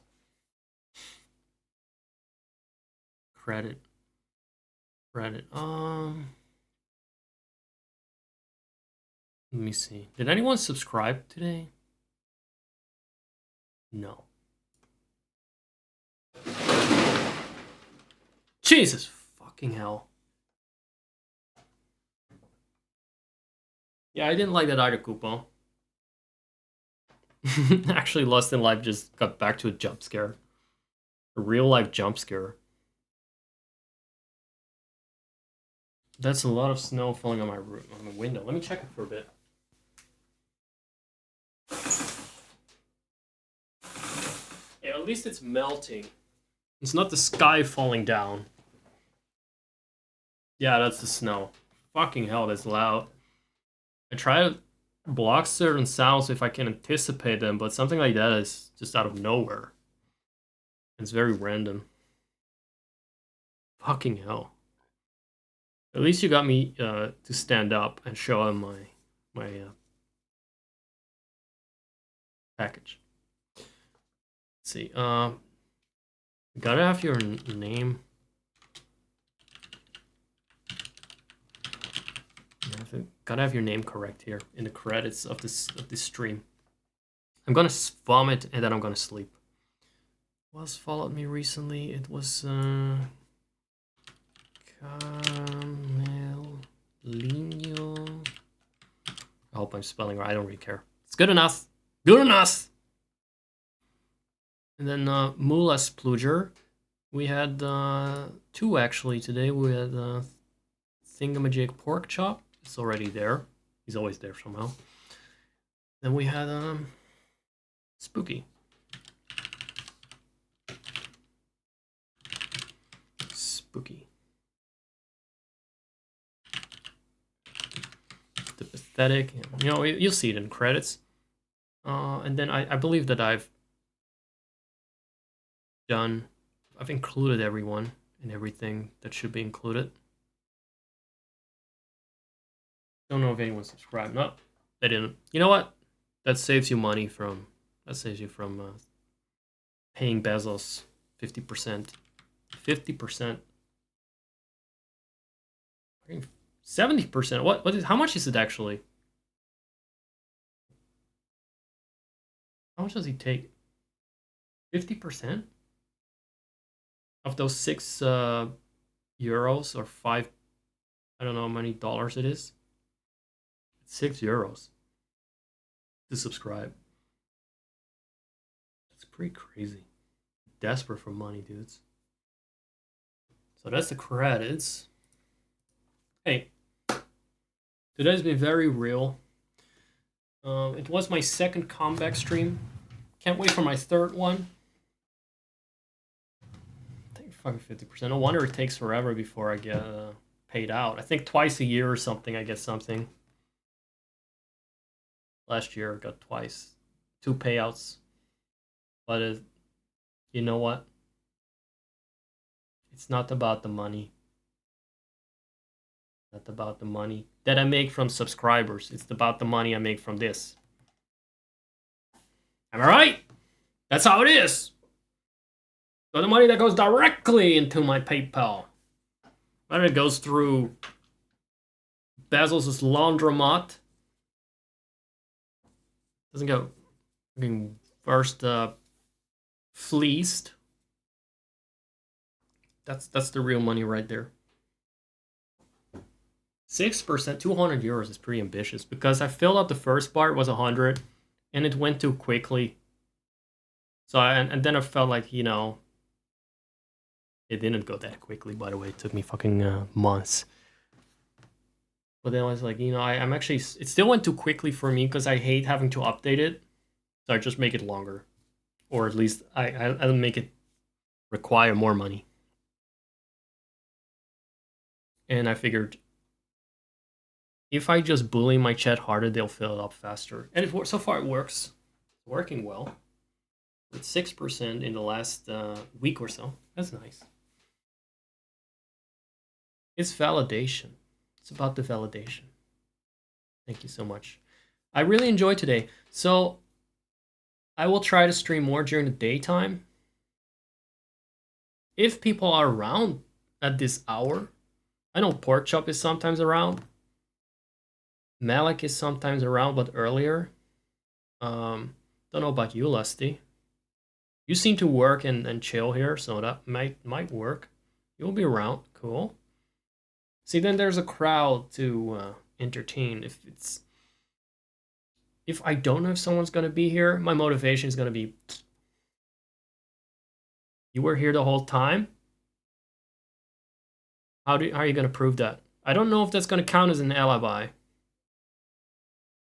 Credit. Let me see. Did anyone subscribe today? No. Jesus fucking hell. Yeah, I didn't like that either, Coupon. Actually, Lost in Life just got back to a jump scare. A real life jump scare. That's a lot of snow falling on my window. Let me check it for a bit. Yeah, at least it's melting. It's not the sky falling down. Yeah, that's the snow. Fucking hell, that's loud. I try to block certain sounds if I can anticipate them, but something like that is just out of nowhere. It's very random. Fucking hell. At least you got me to stand up and show him my package. Let's see. Gotta have your name. Gotta have your name correct here in the credits of this stream. I'm gonna vomit and then I'm gonna sleep. Was followed me recently. It was Carmelino. I hope I'm spelling right. I don't really care. It's good enough. Good enough. And then Mula Spluger. We had two actually today. We had Thingamajig Pork Chop. It's already there. He's always there somehow. Then we had Spooky. Spooky. The pathetic. You know, you'll see it in credits. And then I believe that I've included everyone and everything that should be included. Don't know if anyone subscribed. No, they didn't. You know what? That saves you money from. That saves you from paying Bezos 50%. 50%. 70%. What is? How much is it actually? How much does he take? 50% of those 6 euros or 5. I don't know how many dollars it is. 6 euros to subscribe. That's pretty crazy. Desperate for money, dudes. So that's the credits. Hey, today's been very real. It was my second comeback stream. Can't wait for my third one. I think fucking 50%. No wonder it takes forever before I get paid out. I think twice a year or something I get something. Last year I got twice. 2 payouts. But you know what? It's not about the money. Not about the money that I make from subscribers. It's about the money I make from this. Am I right? That's how it is. So the money that goes directly into my PayPal. Whether it goes through Basil's laundromat. Doesn't go fucking first fleeced. That's the real money right there. 6%, 200 euros is pretty ambitious because I filled up the first part was 100 and it went too quickly. So and then I felt like, you know, it didn't go that quickly, by the way. It took me fucking months. But then I was like, you know, I'm actually, it still went too quickly for me because I hate having to update it. So I just make it longer. Or at least I'll make it require more money. And I figured if I just bully my chat harder, they'll fill it up faster. And so far it works. It's working well. With 6% in the last week or so. That's nice. It's validation. It's about the validation. Thank you so much. I really enjoyed today. So I will try to stream more during the daytime. If people are around at this hour, I know Porkchop is sometimes around. Malik is sometimes around, but earlier. Don't know about you, Lusty. You seem to work and chill here, so that might work. You'll be around. Cool. See, then there's a crowd to entertain. If I don't know if someone's gonna be here, my motivation is gonna be. You were here the whole time. How are you gonna prove that? I don't know if that's gonna count as an alibi.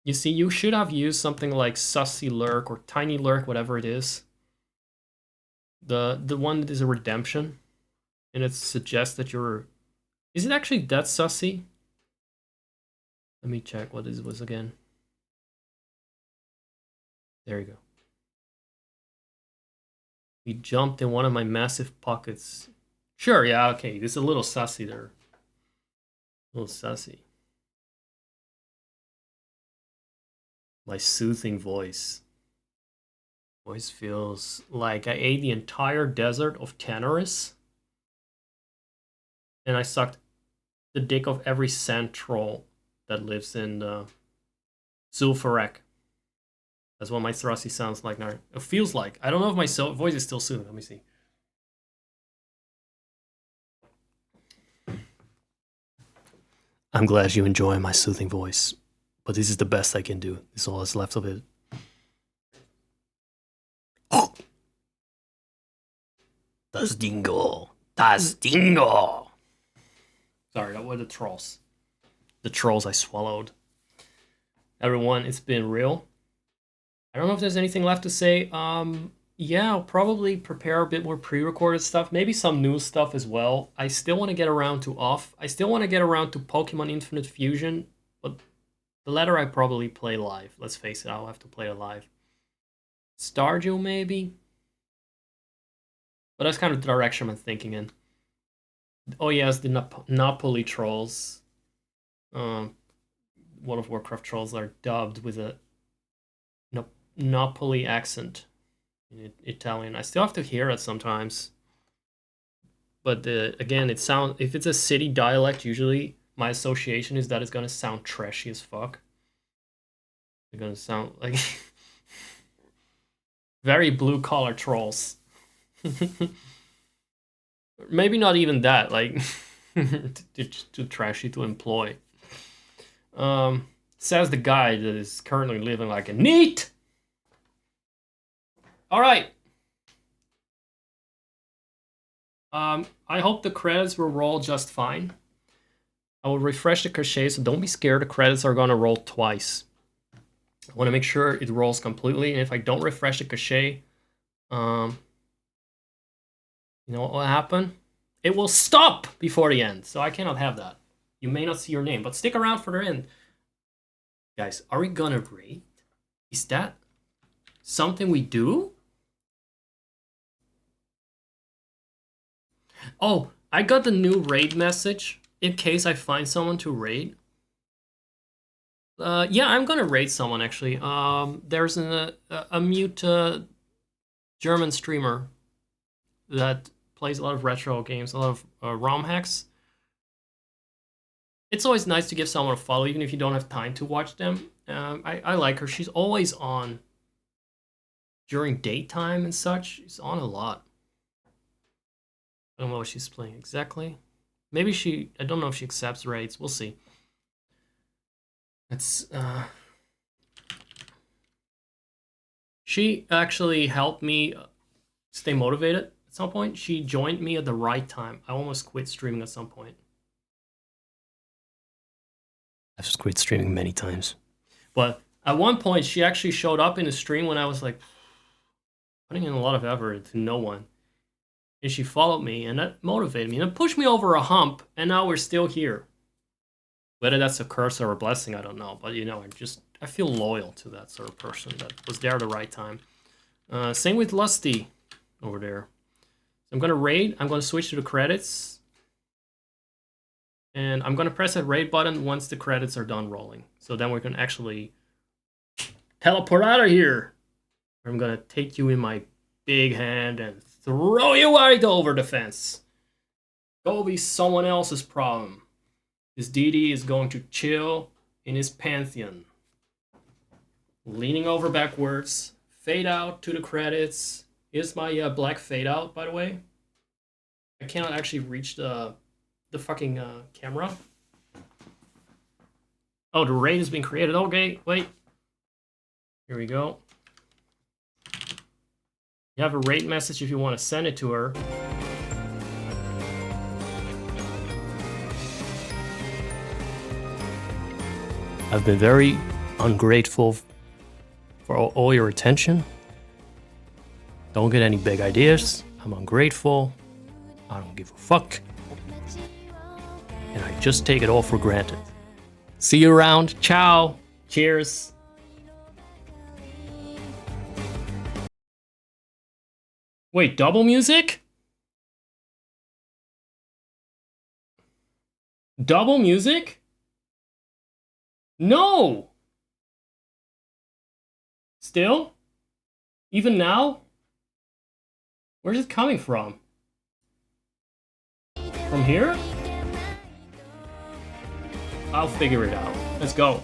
You see, you should have used something like Sussy Lurk or Tiny Lurk, whatever it is. The one that is a redemption, and it suggests that you're. Is it actually that sussy? Let me check what this was again. There you go. He jumped in one of my massive pockets. Sure, yeah, okay. This is a little sussy there. A little sussy. My soothing voice. Voice feels like I ate the entire desert of Tanaris. And I sucked the dick of every sand troll that lives in Zul'Farrak. That's what my thrusty sounds like now. It feels like. I don't know if my voice is still soothing. Let me see. I'm glad you enjoy my soothing voice, but this is the best I can do. This is all that's left of it. Oh. Das Dingo. Das Dingo. Sorry, that were the trolls. The trolls I swallowed. Everyone, it's been real. I don't know if there's anything left to say. Yeah, I'll probably prepare a bit more pre-recorded stuff. Maybe some new stuff as well. I still want to get around to off. I still want to get around to Pokemon Infinite Fusion. But the latter I probably play live. Let's face it, I'll have to play it live. Stardew maybe? But that's kind of the direction I'm thinking in. Oh yes, the Napoli trolls. World of Warcraft trolls are dubbed with a Napoli accent in Italian. I still have to hear it sometimes. But again, it sounds, if it's a city dialect, usually my association is that it's gonna sound trashy as fuck. It's gonna sound like very blue collar trolls. Maybe not even that, like too trashy to employ. Says the guy that is currently living like a NEET. All right. I hope the credits will roll just fine. I will refresh the cache, so don't be scared. The credits are gonna roll twice. I want to make sure it rolls completely, and if I don't refresh the cache, you know what will happen? It will stop before the end, so I cannot have that. You may not see your name, but stick around for the end. Guys, are we gonna raid? Is that something we do? Oh, I got the new raid message in case I find someone to raid. Yeah, I'm gonna raid someone actually. There's a mute German streamer that plays a lot of retro games, a lot of ROM hacks. It's always nice to give someone a follow, even if you don't have time to watch them. I like her. She's always on during daytime and such. She's on a lot. I don't know what she's playing exactly. Maybe I don't know if she accepts raids. We'll see. It's she actually helped me stay motivated at some point. She joined me at the right time. I almost quit streaming at some point. I've just quit streaming many times. But at one point, she actually showed up in a stream when I was like putting in a lot of effort to no one. And she followed me, and that motivated me. And it pushed me over a hump, and now we're still here. Whether that's a curse or a blessing, I don't know. But, you know, I feel loyal to that sort of person that was there at the right time. Same with Lusty over there. I'm going to raid. I'm going to switch to the credits. And I'm going to press that raid button once the credits are done rolling. So then we can actually teleport out of here. I'm going to take you in my big hand and throw you right over the fence. Go be someone else's problem. This DD is going to chill in his pantheon. Leaning over backwards. Fade out to the credits. Here's my black fade out, by the way. I cannot actually reach the fucking camera. Oh, the raid has been created. Okay, wait. Here we go. You have a raid message if you want to send it to her. I've been very ungrateful for all your attention. Don't get any big ideas. I'm ungrateful. I don't give a fuck. And I just take it all for granted. See you around. Ciao. Cheers. Wait, double music? Double music? No! Still? Even now? Where's it coming from? From here? I'll figure it out. Let's go.